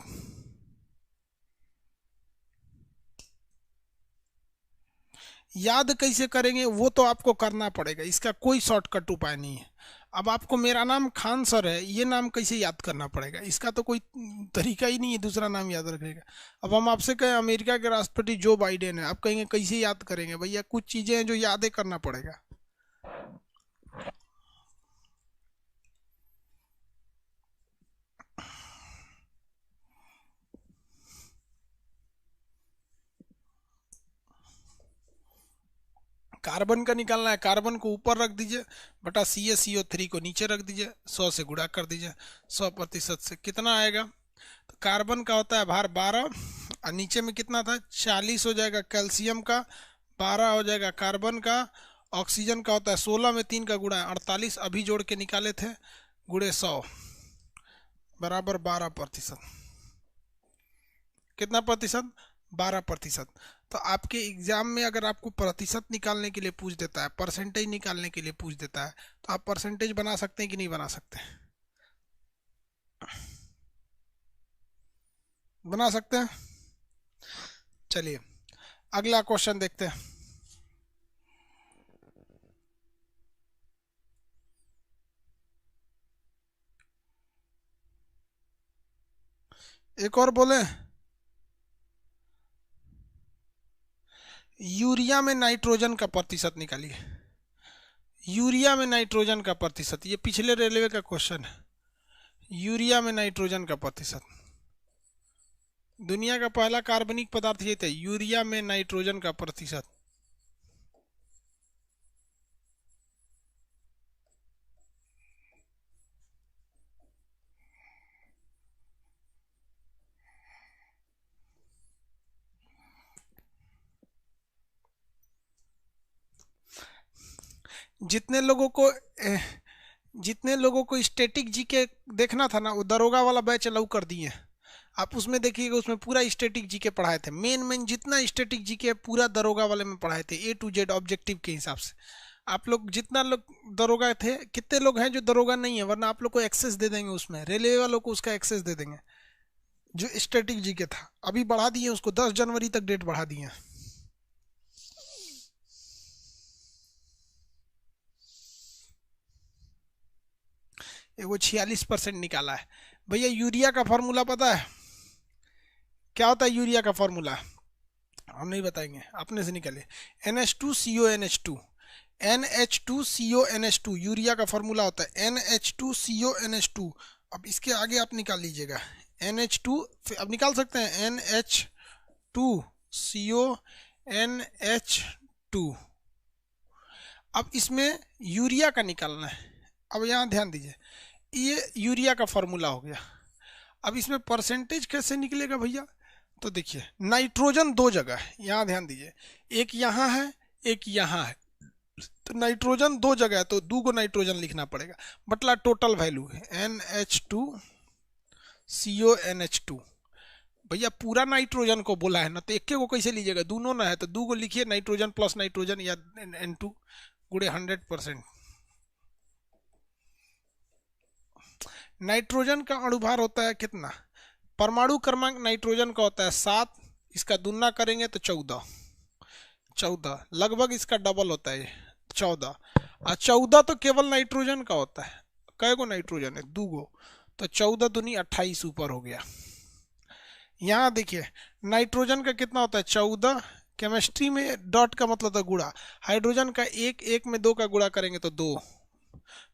याद कैसे करेंगे वो तो आपको करना पड़ेगा, इसका कोई शॉर्टकट उपाय नहीं है। अब आपको मेरा नाम खान सर है, ये नाम कैसे याद करना पड़ेगा? इसका तो कोई तरीका ही नहीं है दूसरा नाम याद रखने का। अब हम आपसे कहें अमेरिका के राष्ट्रपति जो बाइडेन है, आप कहेंगे कैसे याद करेंगे? भैया कुछ चीजें हैं जो याद करना पड़ेगा। कार्बन का निकालना है, कार्बन को ऊपर रख दीजिए बटा CaCO3 को नीचे रख दीजिए, 100 से गुणा कर दीजिए 100% से, कितना आएगा? तो कार्बन का होता है भार 12 और नीचे में कितना था 40 हो जाएगा कैल्शियम का, 12 हो जाएगा कार्बन का, ऑक्सीजन का होता है 16 में 3 का गुणा 48 अभी जोड़ के निकाले थे, गुणे 100 बराबर 12%। कितना प्रतिशत? 12%। तो आपके एग्जाम में अगर आपको प्रतिशत निकालने के लिए पूछ देता है, परसेंटेज निकालने के लिए पूछ देता है, तो आप परसेंटेज बना सकते हैं कि नहीं बना सकते? बना सकते हैं। चलिए अगला क्वेश्चन देखते हैं। एक और बोले, यूरिया में नाइट्रोजन का प्रतिशत निकालिए। यूरिया में नाइट्रोजन का प्रतिशत, ये पिछले रेलवे का क्वेश्चन है। यूरिया में नाइट्रोजन का प्रतिशत दुनिया का पहला कार्बनिक पदार्थ ये था, यूरिया में नाइट्रोजन का प्रतिशत। जितने लोगों को जितने लोगों को स्टैटिक जीके देखना था ना, वो दरोगा वाला बैच अलाउ कर दिए। आप उसमें देखिएगा, उसमें पूरा स्टैटिक जीके पढ़ाए थे। मेन मेन जितना स्टैटिक जीके पूरा दरोगा वाले में पढ़ाए थे, ए टू जेड ऑब्जेक्टिव के हिसाब से। आप लोग जितना लोग दरोगा थे, कितने लोग हैं जो दरोगा नहीं है, वरना आप लोग को एक्सेस दे देंगे, उसमें रेलवे वालों को उसका एक्सेस दे देंगे। जो स्टैटिक जीके था अभी बढ़ा दिए उसको, 10 जनवरी तक डेट बढ़ा दिए। वो 46% निकाला है। भैया यूरिया का फॉर्मूला पता है क्या होता है? यूरिया का फॉर्मूला हम नहीं बताएंगे, अपने से निकाले। NH2CONH2, NH2CONH2 यूरिया का फॉर्मूला होता है NH2CONH2। अब इसके आगे आप निकाल लीजिएगा NH2, अब निकाल सकते हैं NH2CONH2। अब इसमें यूरिया का निकालना है। अब यहाँ ध्यान दीजिए, ये यूरिया का फॉर्मूला हो गया। अब इसमें परसेंटेज कैसे निकलेगा भैया? तो देखिए, नाइट्रोजन दो जगह है, यहाँ ध्यान दीजिए, एक यहाँ है एक यहाँ है, तो नाइट्रोजन दो जगह है, तो 2 गो नाइट्रोजन लिखना पड़ेगा। बटला टोटल वैल्यू है NH2CONH2। भैया पूरा नाइट्रोजन को बोला है ना, तो एक को कैसे लीजिएगा? दोनों ना है तो 2 गो लिखिए, नाइट्रोजन प्लस नाइट्रोजन या N2 गुड़े 100%। नाइट्रोजन का अणुभार होता है कितना? परमाणु क्रमांक नाइट्रोजन का होता है 7, इसका दुना करेंगे तो 14 लगभग इसका डबल होता है 14। और 14 तो केवल नाइट्रोजन का होता है। कै गो नाइट्रोजन है? 2 गो, तो 14 दूनी 28 ऊपर हो गया। यहाँ देखिए नाइट्रोजन का कितना होता है? 14। केमिस्ट्री में डॉट का मतलब था गुणा, हाइड्रोजन का 1 में 2 का गुणा करेंगे तो 2,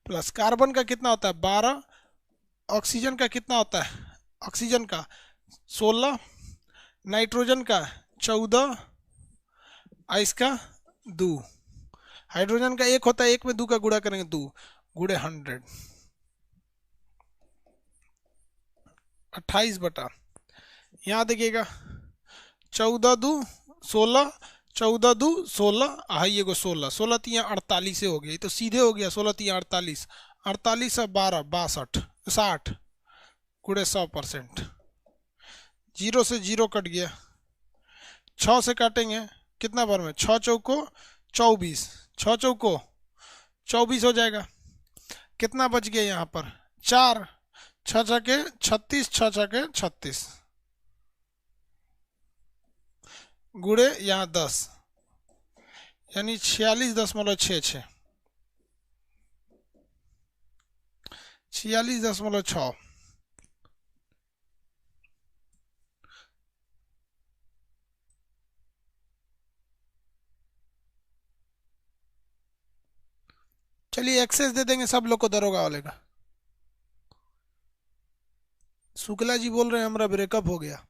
प्लस कार्बन का कितना होता है? 12। ऑक्सीजन का कितना होता है? ऑक्सीजन का 16, नाइट्रोजन का 14, और इसका 2। हाइड्रोजन का 1 होता है, 1 में 2 का गुणा करेंगे 2 गुड़े 100, 28 बटा, यहाँ देखिएगा 14 2 16, 14 2 16, ये को 16, 16 3 48 से हो गया, तो सीधे हो गया 16 3 48, 48 और 12 62 60 गुड़े 100%। 0 से 0 कट गया, 6 से काटेंगे कितना बार में? 6 चौको 24, 6 चौको 24 हो जाएगा। कितना बच गया यहाँ पर? 4, 6 छके 36, 6 छके 36 गुड़े यहाँ 10, यानी 46.66, 46.6। चलिए एक्सेस दे देंगे सब लोग को दरोगा वाले का। शुक्ला जी बोल रहे हैं हमारा ब्रेकअप हो गया।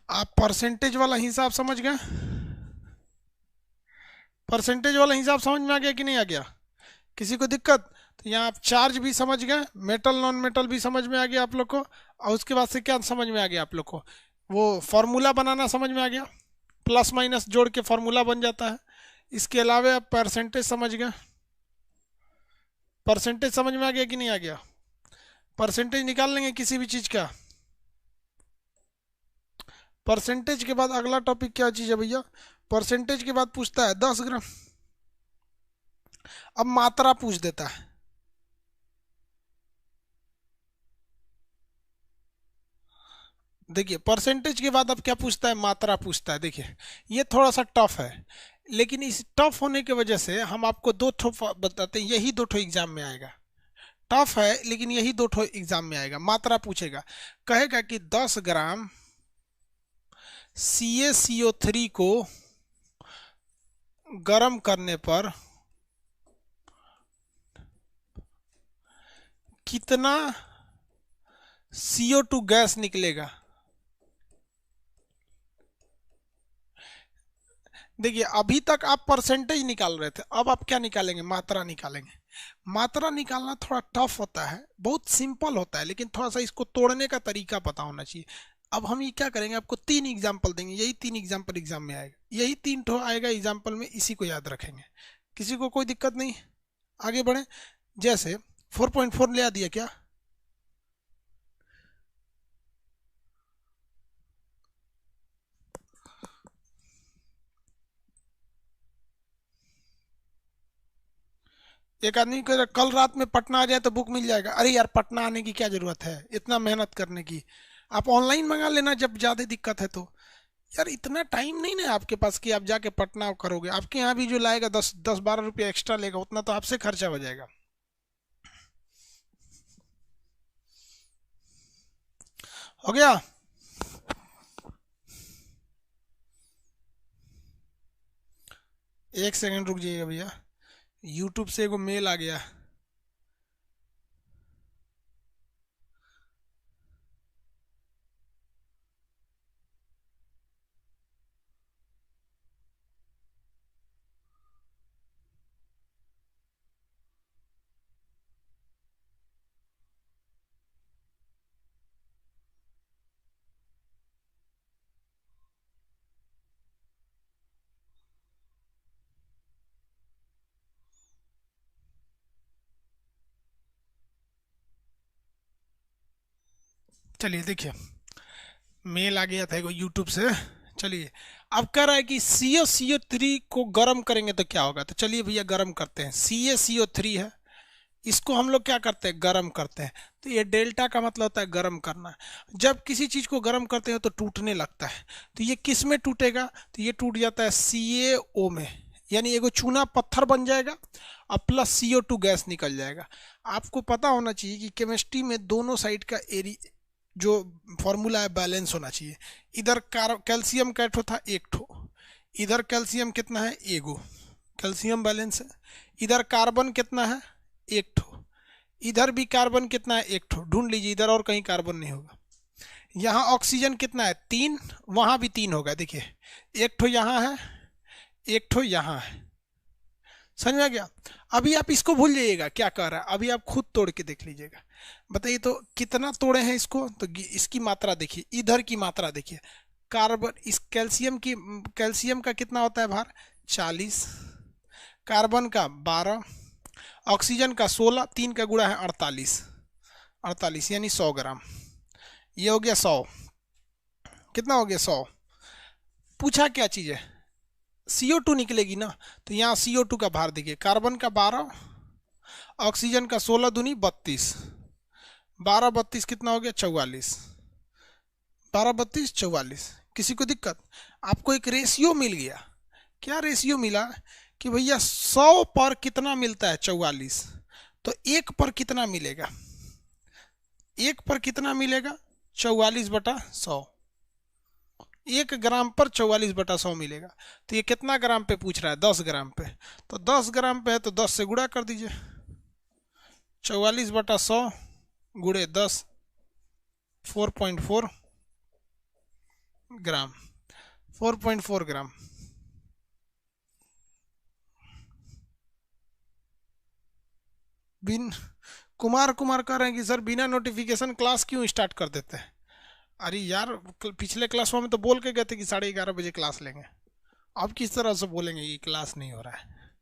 आप परसेंटेज वाला हिसाब समझ गए? परसेंटेज वाला हिसाब समझ में आ गया कि नहीं आ गया? किसी को दिक्कत? तो यहाँ आप चार्ज भी समझ गए, मेटल नॉन मेटल भी समझ में आ गया आप लोग को, और उसके बाद से क्या समझ में आ गया आप लोग को? वो फॉर्मूला बनाना समझ में आ गया, प्लस माइनस जोड़ के फॉर्मूला बन जाता है। इसके अलावा आप परसेंटेज समझ गए। परसेंटेज समझ में आ गया कि नहीं आ गया? परसेंटेज निकाल लेंगे किसी भी चीज़ का। परसेंटेज के बाद अगला टॉपिक क्या चीज़ है भैया? परसेंटेज के बाद पूछता है 10 ग्राम। अब मात्रा पूछ देता है। देखिए परसेंटेज के बाद अब क्या पूछता है? मात्रा पूछता है। देखिए ये थोड़ा सा टफ है, लेकिन इस टफ होने की वजह से हम आपको 2 ठो बताते हैं, यही 2 ठो एग्जाम में आएगा। टफ है लेकिन यही 2 ठो एग्जाम में आएगा। मात्रा पूछेगा, कहेगा कि 10 ग्राम CaCO3 को गर्म करने पर कितना CO2 गैस निकलेगा। देखिए अभी तक आप परसेंटेज निकाल रहे थे, अब आप क्या निकालेंगे, मात्रा निकालेंगे। मात्रा निकालना थोड़ा टफ होता है, बहुत सिंपल होता है, लेकिन थोड़ा सा इसको तोड़ने का तरीका पता होना चाहिए। अब हम ये क्या करेंगे, आपको 3 एग्जाम्पल देंगे, यही 3 एग्जाम्पल एग्जाम में आएगा, यही 3 ठो आएगा एग्जाम्पल में, इसी को याद रखेंगे। किसी को कोई दिक्कत नहीं, आगे बढ़े। जैसे 4.4 ले आ दिया क्या, एक आदमी को कल रात में पटना आ जाए तो बुक मिल जाएगा। अरे यार पटना आने की क्या जरूरत है, इतना मेहनत करने की, आप ऑनलाइन मंगा लेना जब ज्यादा दिक्कत है तो। यार इतना टाइम नहीं ना आपके पास कि आप जाके पटना करोगे, आपके यहाँ भी जो लाएगा 10-12 रुपये एक्स्ट्रा लेगा, उतना तो आपसे खर्चा हो जाएगा। हो गया। एक सेकंड रुक जाइएगा भैया, यूट्यूब से एगो मेल आ गया। चलिए देखिए, मेल आ गया था एगो यूट्यूब से। चलिए, अब कह रहा है कि CO3 को गर्म करेंगे तो क्या होगा, तो चलिए भैया गर्म करते हैं। CO3 है, इसको हम लोग क्या करते हैं, गर्म करते हैं। तो ये डेल्टा का मतलब होता है गर्म करना। जब किसी चीज को गर्म करते हैं तो टूटने लगता है, तो ये किस में टूटेगा, तो ये टूट जाता है CaO में, यानी एगो चूना पत्थर बन जाएगा और प्लस CO2 गैस निकल जाएगा। आपको पता होना चाहिए कि केमिस्ट्री में दोनों साइड का एरी जो फॉर्मूला है बैलेंस होना चाहिए। इधर कैल्शियम का ठो था एक ठो, इधर कैल्शियम कितना है, एगो, कैल्शियम बैलेंस है। इधर कार्बन कितना है, एक ठो, इधर भी कार्बन कितना है, एक ठो, ढूंढ लीजिए इधर और कहीं कार्बन नहीं होगा। यहाँ ऑक्सीजन कितना है, 3, वहां भी 3 होगा, देखिए एक ठो यहाँ है, एक ठो यहाँ है। समझ में आ गया। अभी आप इसको भूल जाइएगा क्या कह रहा है, अभी आप खुद तोड़ के देख लीजिएगा। बताइए तो कितना तोड़े हैं इसको, तो इसकी मात्रा देखिए, इधर की मात्रा देखिए। कार्बन, इस कैल्शियम की, कैल्शियम का कितना होता है भार, 40, कार्बन का 12, ऑक्सीजन का 16, 3 का गुणा है 48, 48 यानी 100 ग्राम। ये हो गया 100, कितना हो गया 100। पूछा क्या चीज़ है, CO2 निकलेगी ना, तो यहाँ CO2 का भार देखिए, कार्बन का 12, ऑक्सीजन का 16 दूनी 32, 12 32 कितना हो गया 44, 12 32 44। किसी को दिक्कत, आपको एक रेशियो मिल गया। क्या रेशियो मिला कि भैया 100 पर कितना मिलता है, 44, तो 1 पर कितना मिलेगा, 1 पर कितना मिलेगा, 44/100, 1 ग्राम पर 44/100 मिलेगा। तो ये कितना ग्राम पे पूछ रहा है, 10 ग्राम पे, तो 10 ग्राम पे है तो 10 से गुणा कर दीजिए, 44/100 गुणे 10, 4.4 ग्राम, 4.4 ग्राम। बिन कुमार कुमार कह रहे हैं कि सर बिना नोटिफिकेशन क्लास क्यों स्टार्ट कर देते हैं। अरे यार पिछले क्लासों में तो बोल के गए थे कि 11:30 बजे क्लास लेंगे, अब किस तरह से बोलेंगे कि क्लास नहीं हो रहा है,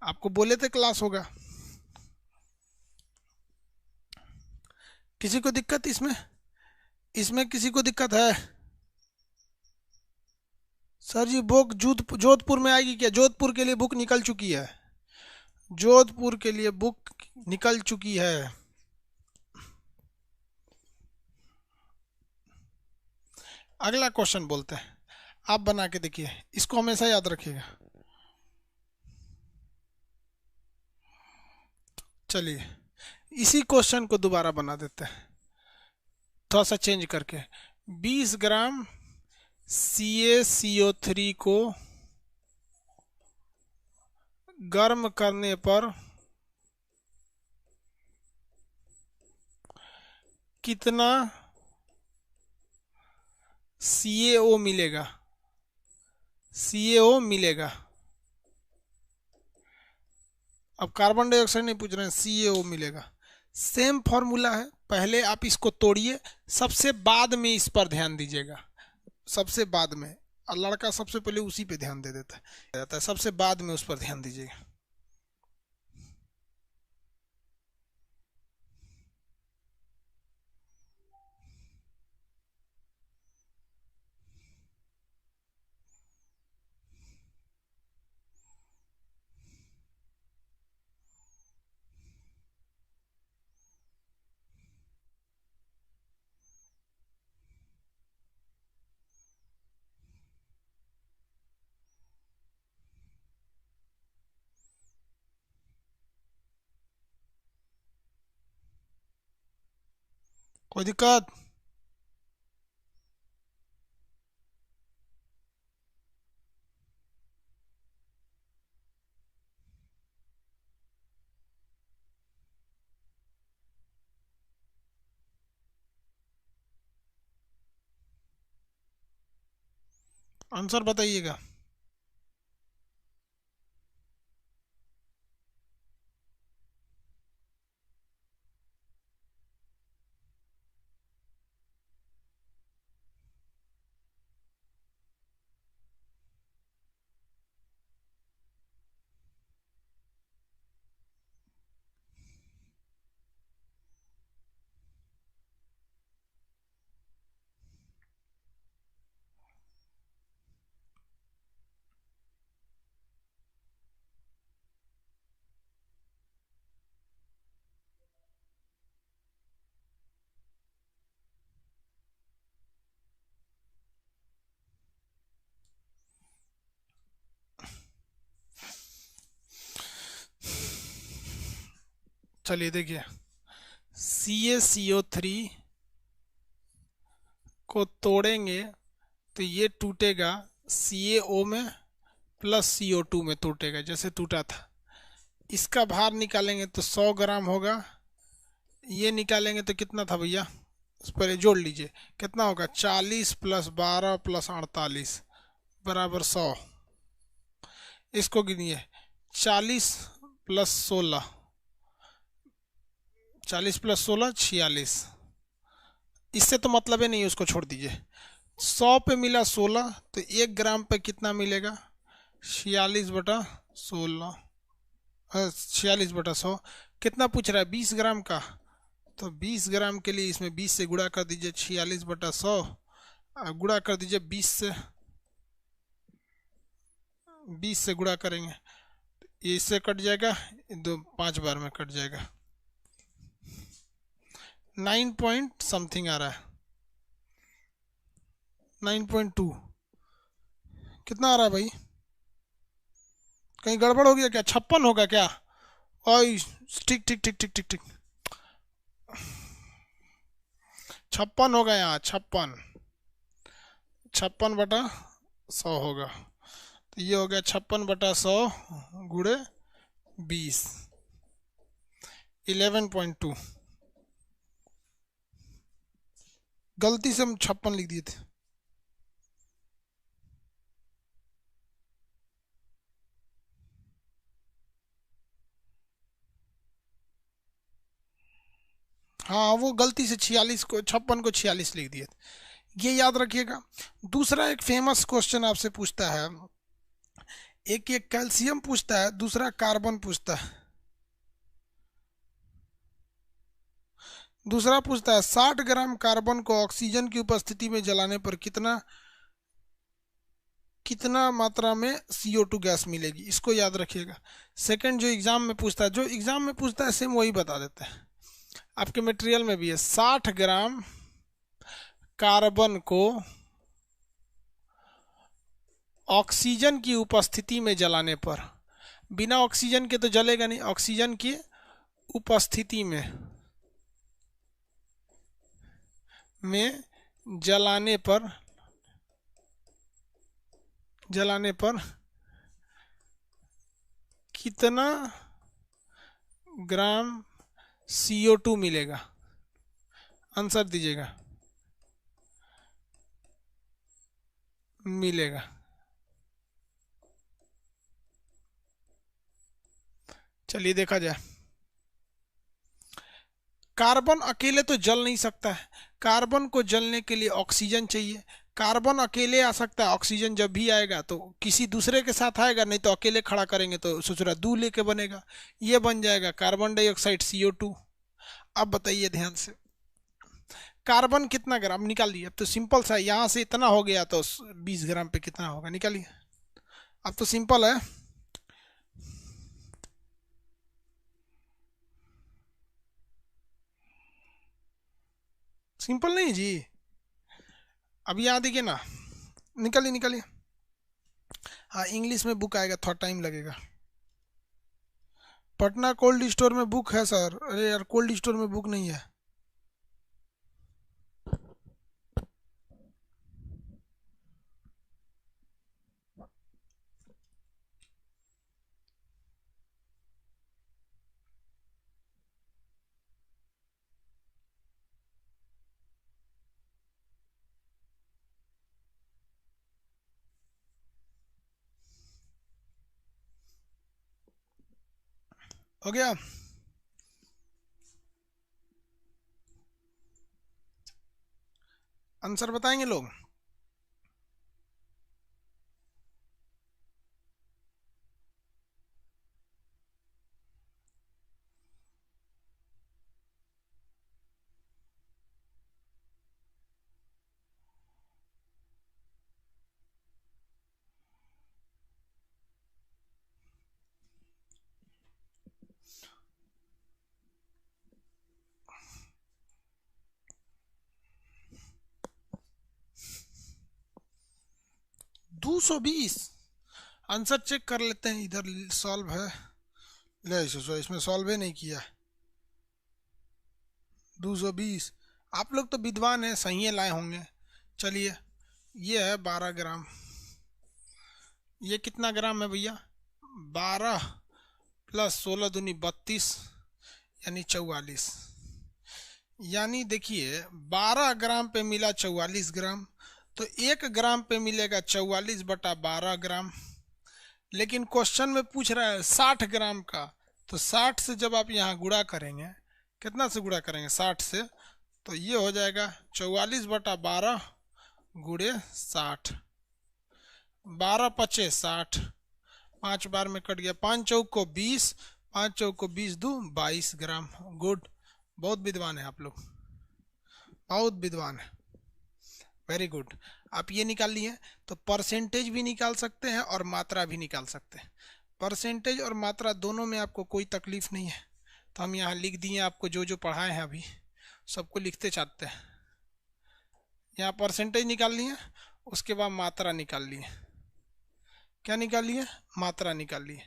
आपको बोले थे क्लास होगा। किसी को दिक्कत इसमें, इसमें किसी को दिक्कत है। सर जी बुक जोधपुर में आएगी क्या, जोधपुर के लिए बुक निकल चुकी है, जोधपुर के लिए बुक निकल चुकी है। अगला क्वेश्चन बोलते हैं, आप बना के देखिए, इसको हमेशा याद रखिएगा। चलिए इसी क्वेश्चन को दोबारा बना देते हैं, थोड़ा सा चेंज करके। 20 ग्राम CaCO3 को गर्म करने पर कितना CaO मिलेगा, CaO मिलेगा। अब कार्बन डाइऑक्साइड नहीं पूछ रहे हैं, CaO मिलेगा। सेम फॉर्मूला है, पहले आप इसको तोड़िए, सबसे बाद में इस पर ध्यान दीजिएगा, सबसे बाद में। और लड़का सबसे पहले उसी पे ध्यान दे देता है, सबसे बाद में उस पर ध्यान दीजिएगा। कोई दिक्कत? आंसर बताइएगा। चलिए देखिए, CaCO3 को तोड़ेंगे तो ये टूटेगा CaO में प्लस CO2 में टूटेगा, जैसे टूटा था। इसका भार निकालेंगे तो 100 ग्राम होगा। ये निकालेंगे तो कितना था भैया, उस पर ये जोड़ लीजिए, कितना होगा, 40 प्लस 12 प्लस 48 बराबर 100। इसको गिनिए, 40 प्लस 16, 40 प्लस 16 46। इससे तो मतलब ही नहीं, उसको छोड़ दीजिए। 100 पे मिला 16, तो 1 ग्राम पे कितना मिलेगा, 46/16, 46/100। कितना पूछ रहा है, 20 ग्राम का, तो 20 ग्राम के लिए इसमें 20 से गुणा कर दीजिए, 46/100, गुणा कर दीजिए 20 से, 20 से गुणा करेंगे, ये इससे कट जाएगा, दो 5 बार में कट जाएगा। 9 पॉइंट समथिंग आ रहा है, 9.2। कितना आ रहा है भाई, कहीं गड़बड़ हो गया क्या, 56 होगा क्या? ओए, ठीक ठीक ठीक ठीक ठीक ठीक, 56 होगा यहाँ, 56, 56/100 होगा। तो ये हो गया 56/100 गुणे 20, 11.2। गलती से हम 56 लिख दिए थे। हाँ, वो गलती से 46 को 56 को 46 लिख दिए थे, ये याद रखिएगा। दूसरा एक फेमस क्वेश्चन आपसे पूछता है, एक एक कैल्शियम पूछता है, दूसरा कार्बन पूछता है। दूसरा पूछता है 60 ग्राम कार्बन को ऑक्सीजन की उपस्थिति में जलाने पर कितना कितना मात्रा में CO2 गैस मिलेगी, इसको याद रखिएगा। सेकंड जो एग्जाम में पूछता है, जो एग्जाम में पूछता है सेम वही बता देता है। आपके मटेरियल में भी है, 60 ग्राम कार्बन को ऑक्सीजन की उपस्थिति में जलाने पर, बिना ऑक्सीजन के तो जलेगा नहीं, ऑक्सीजन की उपस्थिति में जलाने पर कितना ग्राम CO2 मिलेगा। आंसर दीजिएगा, मिलेगा। चलिए देखा जाए। कार्बन अकेले तो जल नहीं सकता है, कार्बन को जलने के लिए ऑक्सीजन चाहिए। कार्बन अकेले आ सकता है, ऑक्सीजन जब भी आएगा तो किसी दूसरे के साथ आएगा, नहीं तो अकेले खड़ा करेंगे तो सोच रहा दू लेके बनेगा। ये बन जाएगा कार्बन डाइऑक्साइड CO2। अब बताइए ध्यान से, कार्बन कितना ग्राम निकालिए। अब तो सिंपल सा है, यहाँ से इतना हो गया तो 20 ग्राम पे कितना होगा निकालिए। अब तो सिंपल है। सिंपल नहीं जी, अब यहाँ देखिए ना, निकालिए निकालिए। हाँ इंग्लिश में बुक आएगा, थोड़ा टाइम लगेगा। पटना कोल्ड स्टोर में बुक है सर। अरे यार कोल्ड स्टोर में बुक नहीं है। हो गया। आंसर बताएंगे लोग। दो सौ बीस। आंसर चेक कर लेते हैं, इधर सॉल्व है। ले इसमें सॉल्व ही नहीं किया। 220। आप लोग तो विद्वान हैं, सही लाए होंगे। चलिए, ये है 12 ग्राम। ये कितना ग्राम है भैया? 12 प्लस 16 दूनी 32, यानी 44। यानी देखिए 12 ग्राम पे मिला 44 ग्राम, तो 1 ग्राम पे मिलेगा 44/12 ग्राम। लेकिन क्वेश्चन में पूछ रहा है 60 ग्राम का, तो 60 से जब आप यहाँ गुणा करेंगे, कितना से गुणा करेंगे 60 से, तो ये हो जाएगा 44/12 गुणे 60। 12×5 = 60, 5 बार में कट गया, 5 चौक को 20, 5 चौक को 20 दू 22 ग्राम। गुड, बहुत विद्वान है आप लोग, बहुत विद्वान है, वेरी गुड। आप ये निकाल लिए तो परसेंटेज भी निकाल सकते हैं और मात्रा भी निकाल सकते हैं। परसेंटेज और मात्रा दोनों में आपको कोई तकलीफ नहीं है, तो हम यहाँ लिख दिए आपको, जो जो पढ़ाए हैं अभी सबको लिखते चाहते हैं। यहाँ परसेंटेज निकाल लिए, उसके बाद मात्रा निकाल लिए। क्या निकाल लिए? मात्रा निकाल लिए।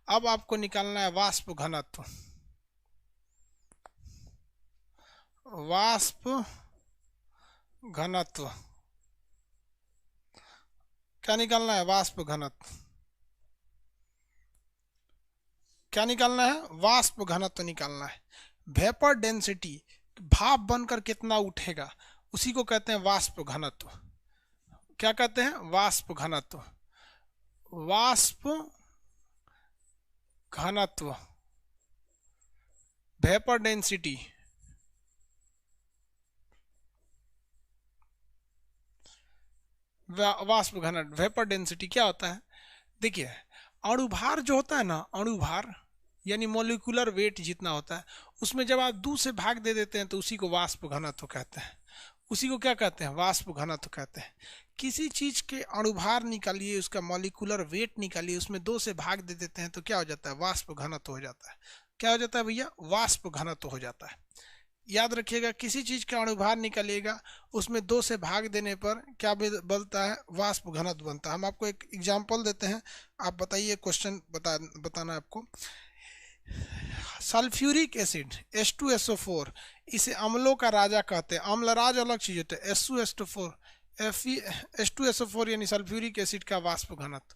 अब आपको निकालना है वाष्प घनत्व। वाष्प घनत्व क्या निकालना है? वाष्प घनत्व क्या निकालना है? वाष्प घनत्व निकालना है। वेपर डेंसिटी, भाप बनकर कितना उठेगा, उसी को कहते हैं वाष्प घनत्व। क्या कहते हैं? वाष्प घनत्व। वाष्प घनत्व, वेपर डेंसिटी, वाष्प घनत्व, वेपर डेंसिटी क्या होता है? देखिए अणुभार जो होता है ना, अणुभार यानी मोलिकुलर वेट जितना होता है, उसमें जब आप 2 से भाग दे देते हैं तो उसी को वाष्प घनत्व कहते हैं। उसी को क्या कहते हैं? वाष्प घनत्व कहते हैं। किसी चीज के अणुभार निकालिए, उसका मॉलिक्यूलर वेट निकालिए, उसमें 2 से भाग दे देते हैं तो क्या हो जाता है? वाष्प घनत्व हो जाता है। क्या हो जाता है भैया? वाष्प घनत्व हो जाता है। याद रखिएगा, किसी चीज का अणुभार निकालिएगा, उसमें 2 से भाग देने पर क्या बनता है? वाष्प घनत्व बनता है। हम आपको एक एग्जाम्पल देते हैं, आप बताइए, क्वेश्चन बताना आपको। सल्फ्यूरिक एसिड H2SO4, इसे अम्लों का राजा कहते हैं। अम्लराज अलग चीज होता है। H2SO4 H2SO4 यानी सल्फ्यूरिक एसिड का वाष्प घनत्व।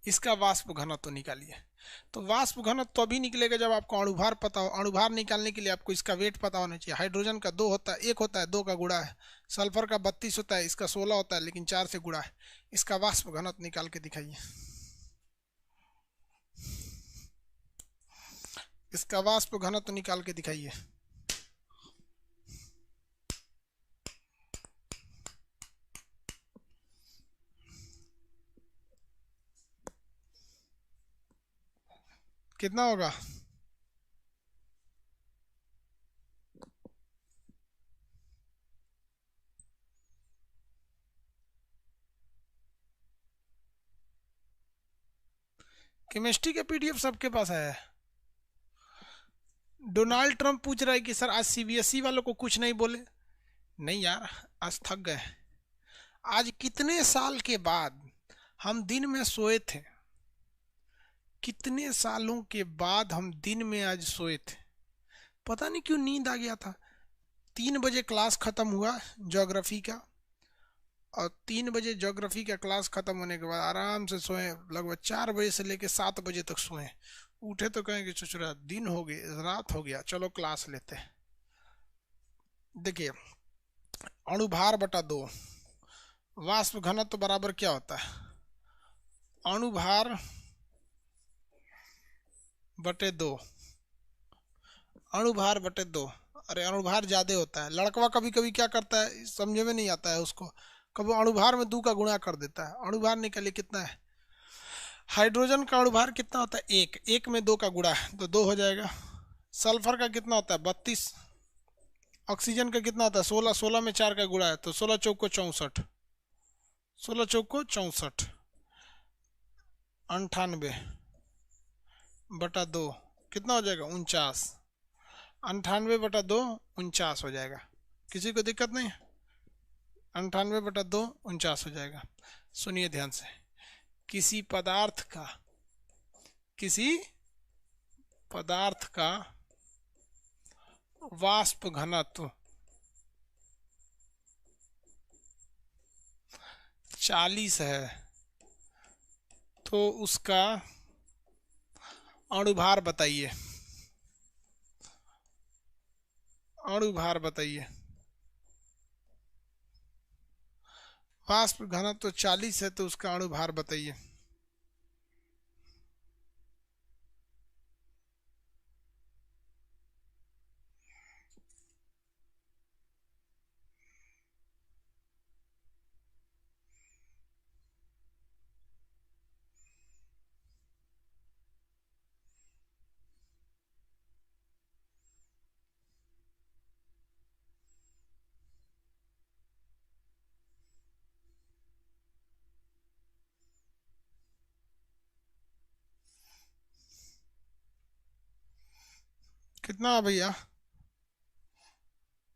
इसका वाष्प घनत्व निकालिए। तो वाष्प घनत्व तो अभी निकलेगा जब आपको अणुभार पता हो। अणुभार निकालने के लिए आपको इसका वेट पता होना चाहिए। हाइड्रोजन का 2 होता है, 1 होता है, 2 का गुणा है। सल्फर का 32 होता है, इसका 16 होता है, लेकिन 4 से गुणा है। इसका वाष्प घनत्व निकाल के दिखाइए। इसका वाष्प घनत्व निकाल के दिखाइए। कितना होगा? केमिस्ट्री का पीडीएफ सबके पास है। डोनाल्ड ट्रंप पूछ रहा है कि सर आज सीबीएसई वालों को कुछ नहीं बोले। नहीं यार, आज थक गए। आज कितने साल के बाद हम दिन में सोए थे। कितने सालों के बाद हम दिन में आज सोए थे। पता नहीं क्यों नींद आ गया था। 3 बजे क्लास खत्म हुआ ज्योग्राफी का, और 3 बजे ज्योग्राफी का क्लास खत्म होने के बाद आराम से सोए। लगभग 4 बजे से लेकर 7 बजे तक सोए। उठे तो कहेंगे चुचुरा दिन हो गए, रात हो गया, चलो क्लास लेते हैं। देखिए, अणुभार बटा 2 वाष्प घनत्व बराबर क्या होता है? अणुभार बटे 2। अणुभार बटे 2। अरे अणुभार ज्यादा होता है। लड़कवा कभी कभी क्या करता है, समझे में नहीं आता है उसको, कभी अणुभार में 2 का गुणा कर देता है। अणुभार निकालिए कितना है। हाइड्रोजन का अणुभार कितना होता है? 1। 1 में 2 का गुणा है तो 2 हो जाएगा। सल्फर का कितना होता है? 32। ऑक्सीजन का कितना होता है? 16। 16 में 4 का गुणा है तो 16 चौको 64। 16 चौको 64। 98 बटा 2 कितना हो जाएगा? 49। 98 बटा 2 49 हो जाएगा। किसी को दिक्कत नहीं? 98 बटा 2 49 हो जाएगा। सुनिए ध्यान से। किसी पदार्थ का वाष्प घनत्व 40 है तो उसका अणुभार बताइए। अणुभार बताइए। वाष्प घनत्व 40 है तो उसका अणुभार बताइए। कितना भैया?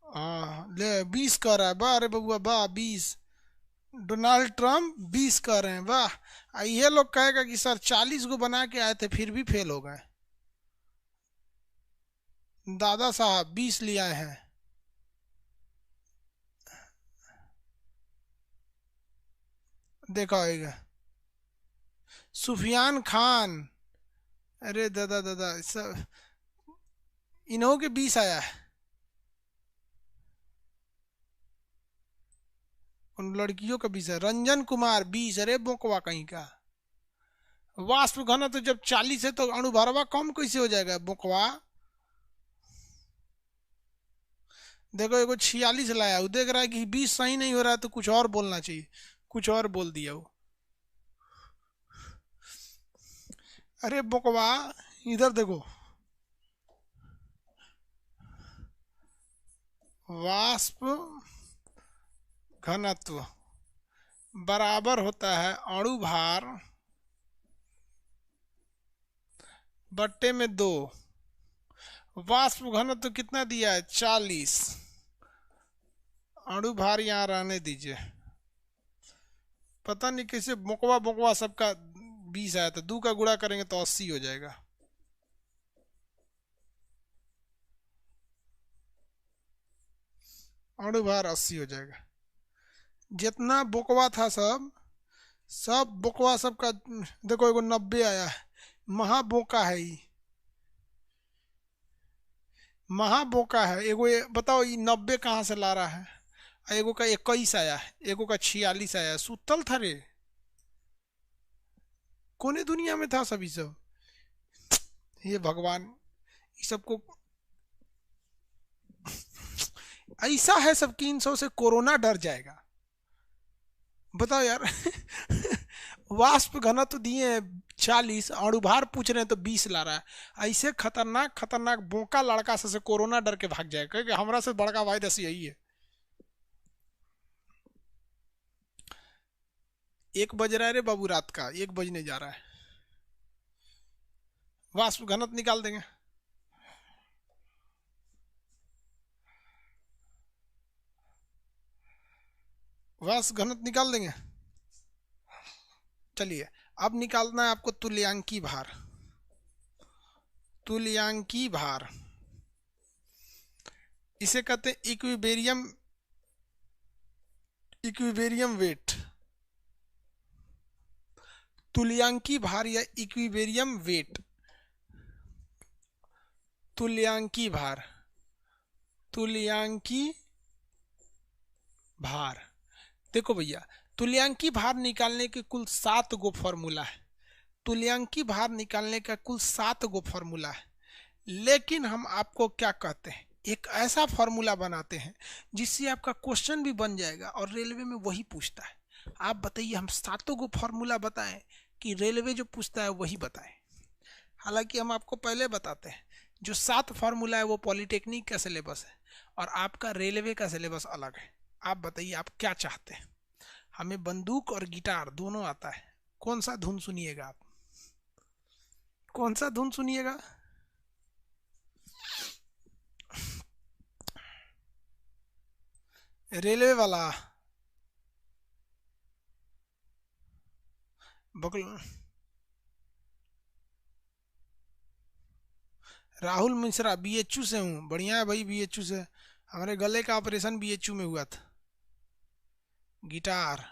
हाँ ले 20 कह रहा है। वाह अरे बबुआ वाह 20। डोनाल्ड ट्रम्प 20 कह रहे हैं। वाह। ये लोग कहेगा कि सर 40 को बना के आए थे फिर भी फेल हो गए। दादा साहब 20 ले आए हैं। देखा होगा। सुफियान खान। अरे दादा दादा सब इन्हों के 20 आया है। उन लड़कियों का 20 है। रंजन कुमार 20। अरे बोकवा कहीं का। वाष्प घनत्व तो जब 40 है तो अणुभारवा कम कैसे हो जाएगा बोकवा। देखो एगो 46 लाया, वो देख रहा है कि 20 सही नहीं हो रहा है तो कुछ और बोलना चाहिए, कुछ और बोल दिया वो। अरे बोकवा इधर देखो। वाष्प घनत्व बराबर होता है अणुभार बट्टे में 2। वाष्प घनत्व कितना दिया है? 40। अणुभार यहाँ रहने दीजिए। पता नहीं कैसे बोकवा बोकवा सबका 20 आया था। 2 का गुणा करेंगे तो 80 हो जाएगा। अणुभार 80 हो जाएगा। जितना बोकवा था सब सब बोकवा सबका। देखो एगो 90 आया है, महा बोका है ये, महा बोका है एगो। ये बताओ ये 90 कहाँ से ला रहा है। आ एगो का 21 आया है, एगो का 46 आया है, सुतल था रे। कोने दुनिया में था सभी सब। हे भगवान, ये सबको ऐसा है सब कि इन सौ से कोरोना डर जाएगा। बताओ यार। वाष्प घनत्व दिए हैं 40, अणुभार पूछ रहे हैं तो 20 ला रहा है। ऐसे खतरनाक खतरनाक बोका लड़का से कोरोना डर के भाग जाएगा, क्योंकि हमारा से बड़का वायरस यही है। 1 बज रहा है रे बाबू, रात का 1 बजने जा रहा है। वाष्प घनत्व निकाल देंगे। वाष्प घनत्व निकाल देंगे। चलिए, अब निकालना है आपको तुल्यांकी भार। तुल्यांकी भार इसे कहते हैं इक्विबेरियम, इक्विबेरियम वेट। तुल्यांकी भार या इक्विबेरियम वेट। तुल्यांकी भार, तुल्यांकी भार। देखो भैया, तुल्यांकी भार निकालने के कुल 7 गो फॉर्मूला है। तुल्यांकी भार निकालने का कुल 7 गो फॉर्मूला है। लेकिन हम आपको क्या कहते हैं, एक ऐसा फॉर्मूला बनाते हैं जिससे आपका क्वेश्चन भी बन जाएगा और रेलवे में वही पूछता है। आप बताइए हम 7 गो फॉर्मूला बताएं कि रेलवे जो पूछता है वही बताएं। हालांकि हम आपको पहले बताते हैं, जो 7 फार्मूला है वो पॉलिटेक्निक का सिलेबस है और आपका रेलवे का सिलेबस अलग है। आप बताइए आप क्या चाहते हैं। हमें बंदूक और गिटार दोनों आता है। कौन सा धुन सुनिएगा आप, कौन सा धुन सुनिएगा। रेलवे वाला बगल। राहुल मिश्रा, बीएचयू से हूँ। बढ़िया है भाई, बीएचयू से। हमारे गले का ऑपरेशन बीएचयू में हुआ था। गिटार।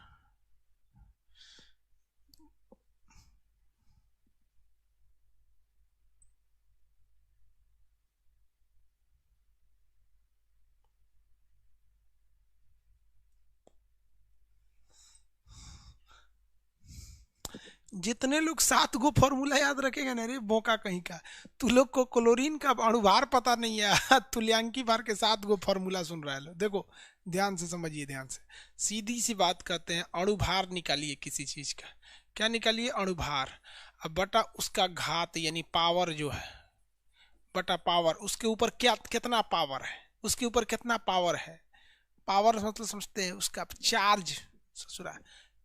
जितने लोग 7 गो फॉर्मूला याद रखेगा ना रे बोका कहीं का, तू लोग को क्लोरीन का अणुभार पता नहीं है। तुल्यांकी भार के 7 गो फॉर्मूला सुन रहा है लो। देखो ध्यान से समझिए, ध्यान से। सीधी सी बात कहते हैं, अणुभार निकालिए किसी चीज का। क्या निकालिए, अणुभार। अब बटा उसका घात यानी पावर जो है, बटा पावर, उसके ऊपर क्या कितना पावर है, उसके ऊपर कितना पावर है। पावर मतलब समझते हैं उसका चार्ज, ससुरा।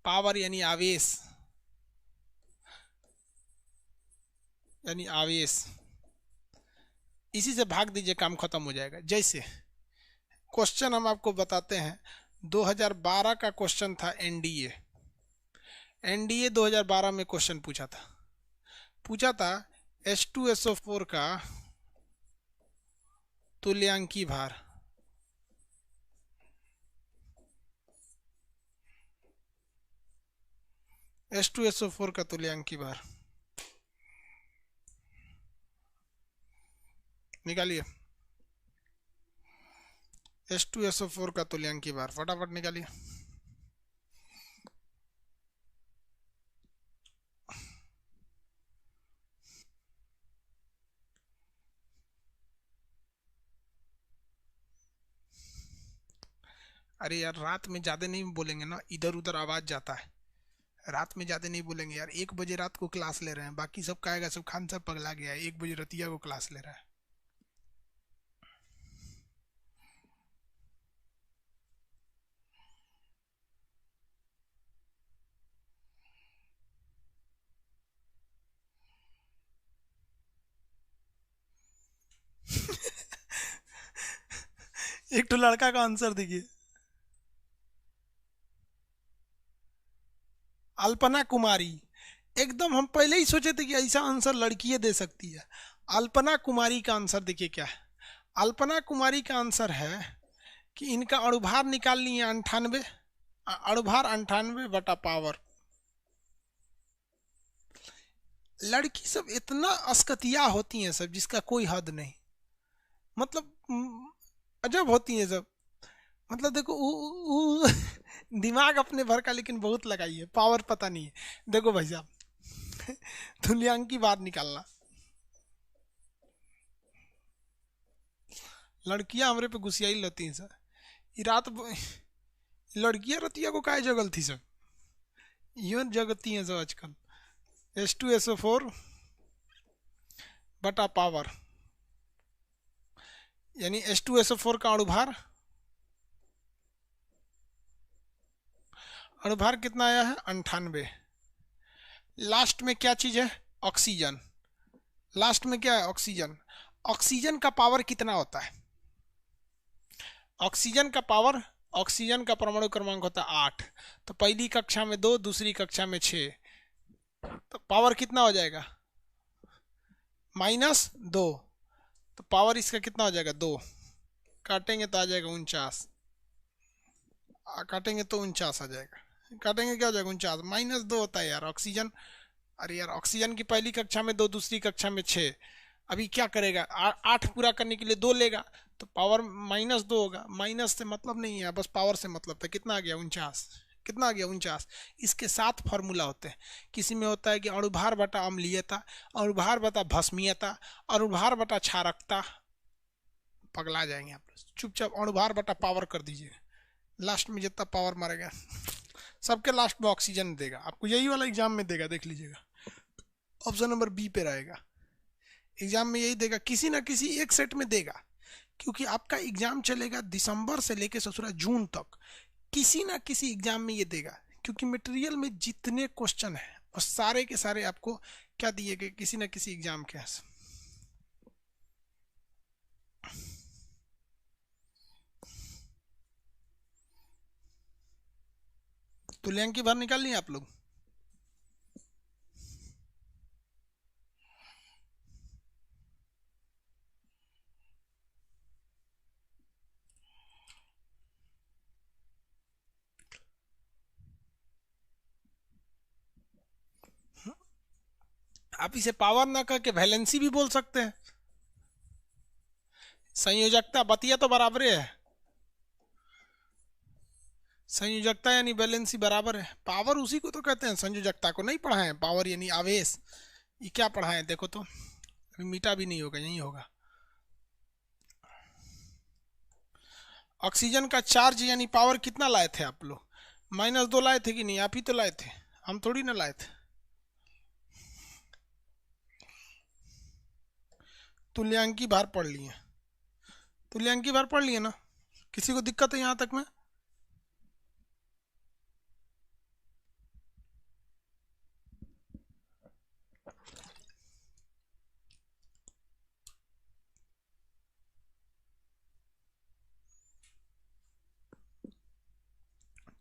पावर यानी आवेश, यानी आवेश। इसी से भाग दीजिए, काम खत्म हो जाएगा। जैसे क्वेश्चन हम आपको बताते हैं, 2012 का क्वेश्चन था एनडीए। एनडीए 2012 में क्वेश्चन पूछा था H2SO4 का तुल्यांकी भार। H2SO4 का तुल्यांकी भार निकालिए। H2SO4 का तुल्यांकी भार फटाफट निकालिए। अरे यार, रात में ज्यादा नहीं बोलेंगे ना, इधर उधर आवाज जाता है। रात में ज्यादा नहीं बोलेंगे यार। 1 बजे रात को क्लास ले रहे हैं, बाकी सब कहेगा सब खान सब पगला गया है, 1 बजे रतिया को क्लास ले रहा है। एक तो लड़का का आंसर देखिए, अल्पना कुमारी। एकदम हम पहले ही सोचे थे कि ऐसा आंसर लड़कियां दे सकती है। अल्पना कुमारी का आंसर देखिए क्या है। अल्पना कुमारी का आंसर है कि इनका अणुभार निकाल लिए 98, अणुभार 98 बटा पावर। लड़की सब इतना अस्कतिया होती हैं सब जिसका कोई हद नहीं। मतलब अजब होती हैं सब। मतलब देखो दिमाग अपने भर का लेकिन बहुत लगाई है, पावर पता नहीं है। देखो भाई साहब, तुल्यांक की बात निकालना, लड़कियां हमरे पे गुस्सियाई लेती हैं सर। ये रात लड़कियां रतिया को काहे जगल थी सब, यूं जगती हैं सब आजकल। H2SO4 बटा पावर, यानी H2SO4 का अणुभार, अणुभार कितना आया है 98। लास्ट में क्या चीज है, ऑक्सीजन। लास्ट में क्या है, ऑक्सीजन। ऑक्सीजन का पावर कितना होता है, ऑक्सीजन का पावर, ऑक्सीजन का परमाणु क्रमांक होता है 8। तो पहली कक्षा में 2, दूसरी कक्षा में 6, तो पावर कितना हो जाएगा -2। तो पावर इसका कितना हो जाएगा 2, काटेंगे तो आ जाएगा 49, काटेंगे तो 49 आ जाएगा, काटेंगे क्या हो जाएगा 49, -2 होता है यार ऑक्सीजन। अरे यार ऑक्सीजन की पहली कक्षा में 2, दूसरी कक्षा में 6, अभी क्या करेगा 8 पूरा करने के लिए 2 लेगा, तो पावर -2 होगा। माइनस से मतलब नहीं है, बस पावर से मतलब था। कितना आ गया 49, कितना आ गया 49। इसके 7 फार्मूला होते हैं। किसी में होता है कि अणुभार बटा अम्लीयता, अणुभार बटा भस्मीयता, अणुभार बटा क्षारकता। पगला जाएंगे आप, चुपचाप अणुभार बटा पावर कर दीजिए, लास्ट में जितना पावर मारेगा सबके लास्ट में ऑक्सीजन देगा। आपको यही वाला एग्जाम में देगा, देख लीजिएगा, ऑप्शन नंबर बी पे रहेगा। एग्जाम में यही देगा, किसी ना किसी एक सेट में देगा, क्योंकि आपका एग्जाम चलेगा दिसंबर से लेके ससुरा जून तक। किसी ना किसी एग्जाम में ये देगा, क्योंकि मटेरियल में जितने क्वेश्चन है और सारे के सारे आपको क्या दिए गए, किसी ना किसी एग्जाम के। तुल्यांक की बाहर निकालनी है आप लोग। आप इसे पावर ना करके वैलेंसी भी बोल सकते हैं। संयोजकता बतिया तो बराबर है, संयोजकता यानी बैलेंसी बराबर है। पावर उसी को तो कहते हैं, संयोजकता को नहीं पढ़ा है। पावर यानी आवेश, ये क्या पढ़ा है देखो तो, अभी मीटा भी नहीं होगा, यही होगा। ऑक्सीजन का चार्ज यानी पावर कितना लाए थे आप लोग, -2 लाए थे कि नहीं, आप ही तो लाए थे, हम थोड़ी ना लाए थे। तुल्यांकी भार पढ़ लिए, तुल्यांकी भार पढ़ लिए ना, किसी को दिक्कत है यहाँ तक में।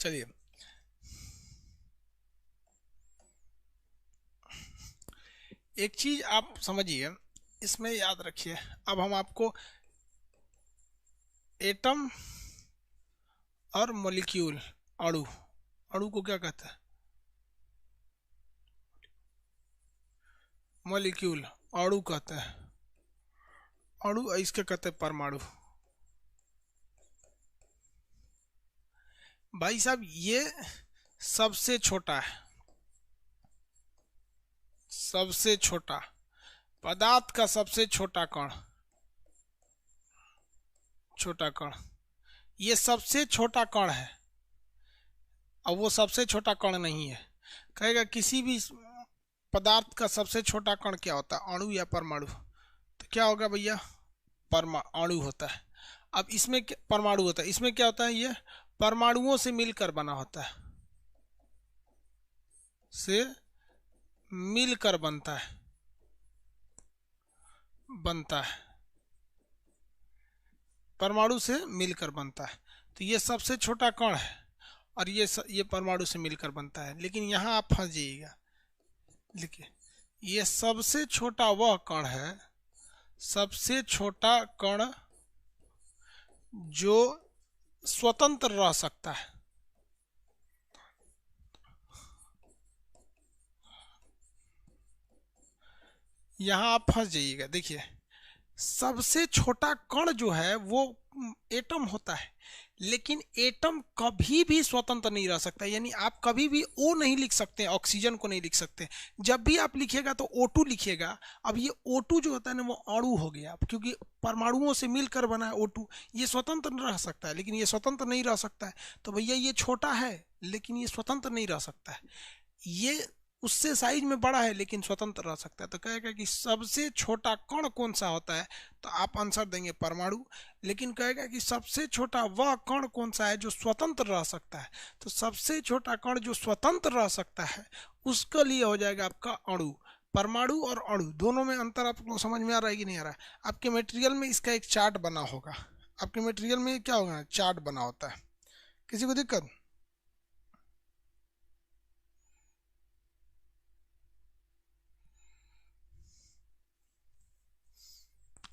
चलिए, एक चीज आप समझिए, इसमें याद रखिए। अब हम आपको एटम और मॉलिक्यूल, अणु, अणु को क्या कहते हैं, मॉलिक्यूल, अणु कहते हैं, अणु इसके कहते हैं परमाणु। भाई साहब ये सबसे छोटा है, सबसे छोटा पदार्थ का सबसे छोटा कण, छोटा कण, ये सबसे छोटा कण है। अब वो सबसे छोटा कण नहीं है, कहेगा किसी भी पदार्थ का सबसे छोटा कण क्या होता है, अणु या परमाणु। तो क्या होगा भैया, अणु होता है। अब इसमें परमाणु होता है, इसमें क्या होता है, ये परमाणुओं से मिलकर बना होता है, से मिलकर बनता है, बनता है, परमाणु से मिलकर बनता है। तो ये सबसे छोटा कण है, और ये परमाणु से मिलकर बनता है। लेकिन यहाँ आप फंस जाइएगा, देखिए ये सबसे छोटा वह कण है, सबसे छोटा कण जो स्वतंत्र रह सकता है। यहाँ आप फंस जाइएगा। देखिए, सबसे छोटा कण जो है वो एटम होता है, लेकिन एटम कभी भी स्वतंत्र नहीं रह सकता। यानी आप कभी भी ओ नहीं लिख सकते, ऑक्सीजन को नहीं लिख सकते। जब भी आप लिखिएगा तो O2 लिखिएगा। अब ये O2 जो होता है ना वो अणु हो गया, क्योंकि परमाणुओं से मिलकर बना है O2। ये स्वतंत्र रह सकता है, लेकिन ये स्वतंत्र नहीं रह सकता है। तो भैया ये छोटा है लेकिन ये स्वतंत्र नहीं रह सकता है। ये उससे साइज में बड़ा है लेकिन स्वतंत्र रह सकता है। तो कहेगा कि सबसे छोटा कण कौन सा होता है, तो आप आंसर देंगे परमाणु। लेकिन कहेगा कि सबसे छोटा वह कण कौन सा है जो स्वतंत्र रह सकता है, तो सबसे छोटा कण जो स्वतंत्र रह सकता है उसके लिए हो जाएगा आपका अणु। परमाणु और अणु दोनों में अंतर आपको समझ में आ रहा है कि नहीं आ रहा है? आपके मटेरियल में इसका एक चार्ट बना होगा। आपके मटेरियल में क्या होगा, चार्ट बना होता है। किसी को दिक्कत?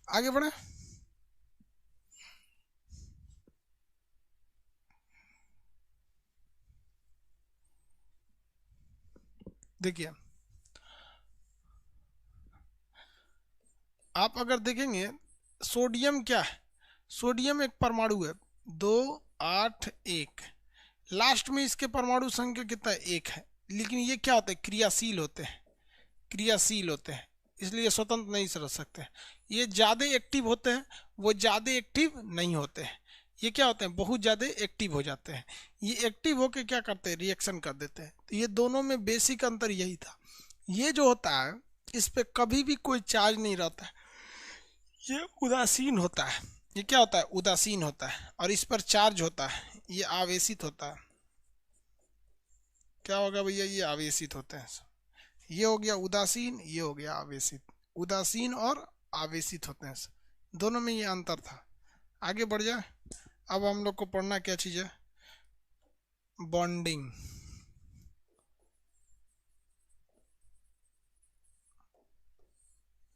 आगे बढ़े। देखिए, आप अगर देखेंगे सोडियम क्या है, सोडियम एक परमाणु है, 281। लास्ट में इसके परमाणु संख्या कितना है, 1 है। लेकिन ये क्या होते हैं, क्रियाशील होते हैं, क्रियाशील होते हैं, इसलिए स्वतंत्र नहीं रह सकते। ये ज़्यादा एक्टिव होते हैं, वो ज़्यादा एक्टिव नहीं होते हैं। ये क्या होते हैं, बहुत ज़्यादा एक्टिव हो जाते हैं। ये एक्टिव होके क्या करते हैं, रिएक्शन कर देते हैं। तो ये दोनों में बेसिक अंतर यही था। ये जो होता है इस पे कभी भी कोई चार्ज नहीं रहता है, ये उदासीन होता है। ये क्या होता है, उदासीन होता है। और इस पर चार्ज होता है, ये आवेशित होता है। क्या होगा भैया, ये आवेशित होते हैं। ये हो गया उदासीन, ये हो गया आवेशित। उदासीन और आवेशित होते हैं, दोनों में ये अंतर था। आगे बढ़ जाए। अब हम लोग को पढ़ना क्या चीज़ है, बॉन्डिंग।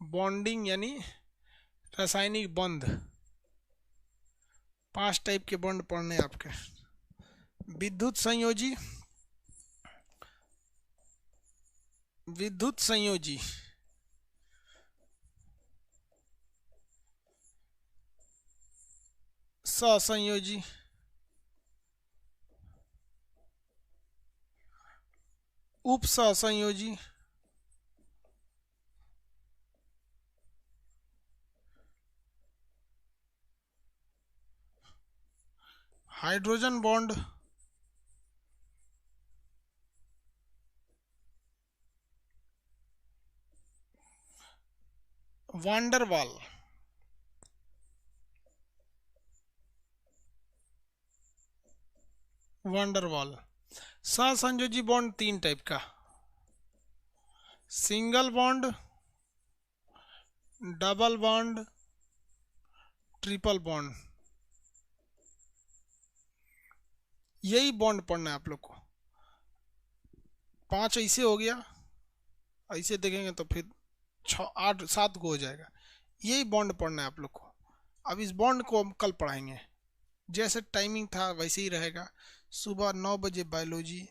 बॉन्डिंग यानी रासायनिक बंध। 5 टाइप के बॉन्ड पढ़ने आपके। विद्युत संयोजी, विद्युत संयोजी, सहसंयोजी, उप सहसंयोजी, हाइड्रोजन बॉन्ड, वांडरवाल। वांडरवाल। सहसंयोजी बॉन्ड 3 टाइप का, single bond, double bond, triple bond. यही बॉन्ड पढ़ना है आप लोग को। 5 ऐसे हो गया, ऐसे देखेंगे तो फिर 6 8 7 को हो जाएगा। यही बॉन्ड पढ़ना है आप लोग को। अब इस बॉन्ड को हम कल पढ़ाएंगे। जैसे टाइमिंग था वैसे ही रहेगा। सुबह 9 बजे बायोलॉजी,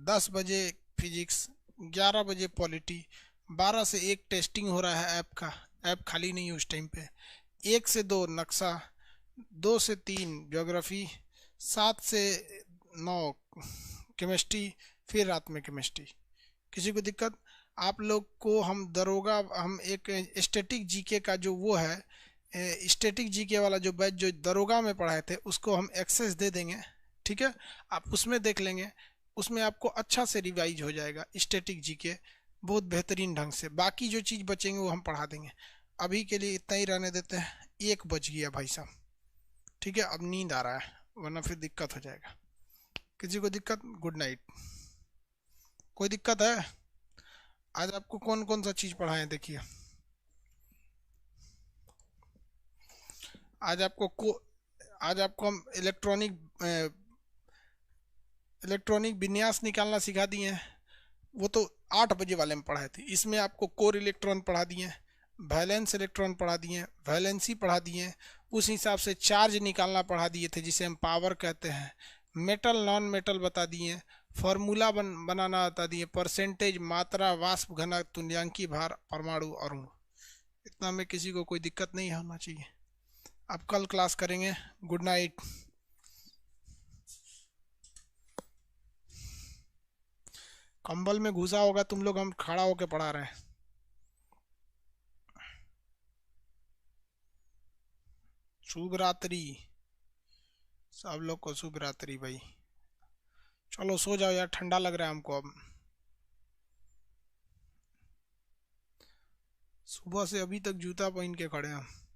10 बजे फिजिक्स, 11 बजे पॉलिटी, 12 से 1 टेस्टिंग हो रहा है ऐप का। ऐप खाली नहीं है उस टाइम पे। 1 से 2 नक्शा, 2 से 3 ज्योग्राफी, 7 से 9 केमिस्ट्री, फिर रात में केमिस्ट्री। किसी को दिक्कत? आप लोग को हम दरोगा, हम एक स्टैटिक जीके का जो वो है, स्टैटिक जीके वाला जो बैच जो दरोगा में पढ़ाए थे उसको हम एक्सेस दे देंगे। ठीक है, आप उसमें देख लेंगे। उसमें आपको अच्छा से रिवाइज हो जाएगा स्टैटिक जीके, बहुत बेहतरीन ढंग से। बाकी जो चीज़ बचेंगे वो हम पढ़ा देंगे। अभी के लिए इतना ही रहने देते हैं। 1 बज गया भाई साहब। ठीक है, अब नींद आ रहा है वरना फिर दिक्कत हो जाएगा। किसी को दिक्कत? Good night. कोई दिक्कत है? आज आपको कौन कौन सा चीज़ पढ़ाएं देखिए। आज आपको आज आपको हम इलेक्ट्रॉनिक विन्यास निकालना सिखा दिए हैं। वो तो 8 बजे वाले में पढ़ाए थे। इसमें आपको कोर इलेक्ट्रॉन पढ़ा दिए, वैलेंस इलेक्ट्रॉन पढ़ा दिए, वैलेंसी पढ़ा दिए, उस हिसाब से चार्ज निकालना पढ़ा दिए थे जिसे हम पावर कहते हैं। मेटल नॉन मेटल बता दिए, फॉर्मूला बनाना बता दिए, परसेंटेज, मात्रा, वाष्प घनत्व, तुल्यांकी भार, परमाणु अणु। इतना में किसी को कोई दिक्कत नहीं होना चाहिए। अब कल क्लास करेंगे। Good night. कंबल में घुसा होगा तुम लोग, हम खड़ा होके पढ़ा रहे हैं। शुभ रात्रि सब लोग को, शुभ रात्रि भाई। चलो सो जाओ यार, ठंडा लग रहा है हमको अब। सुबह से अभी तक जूता पहन के खड़े हैं।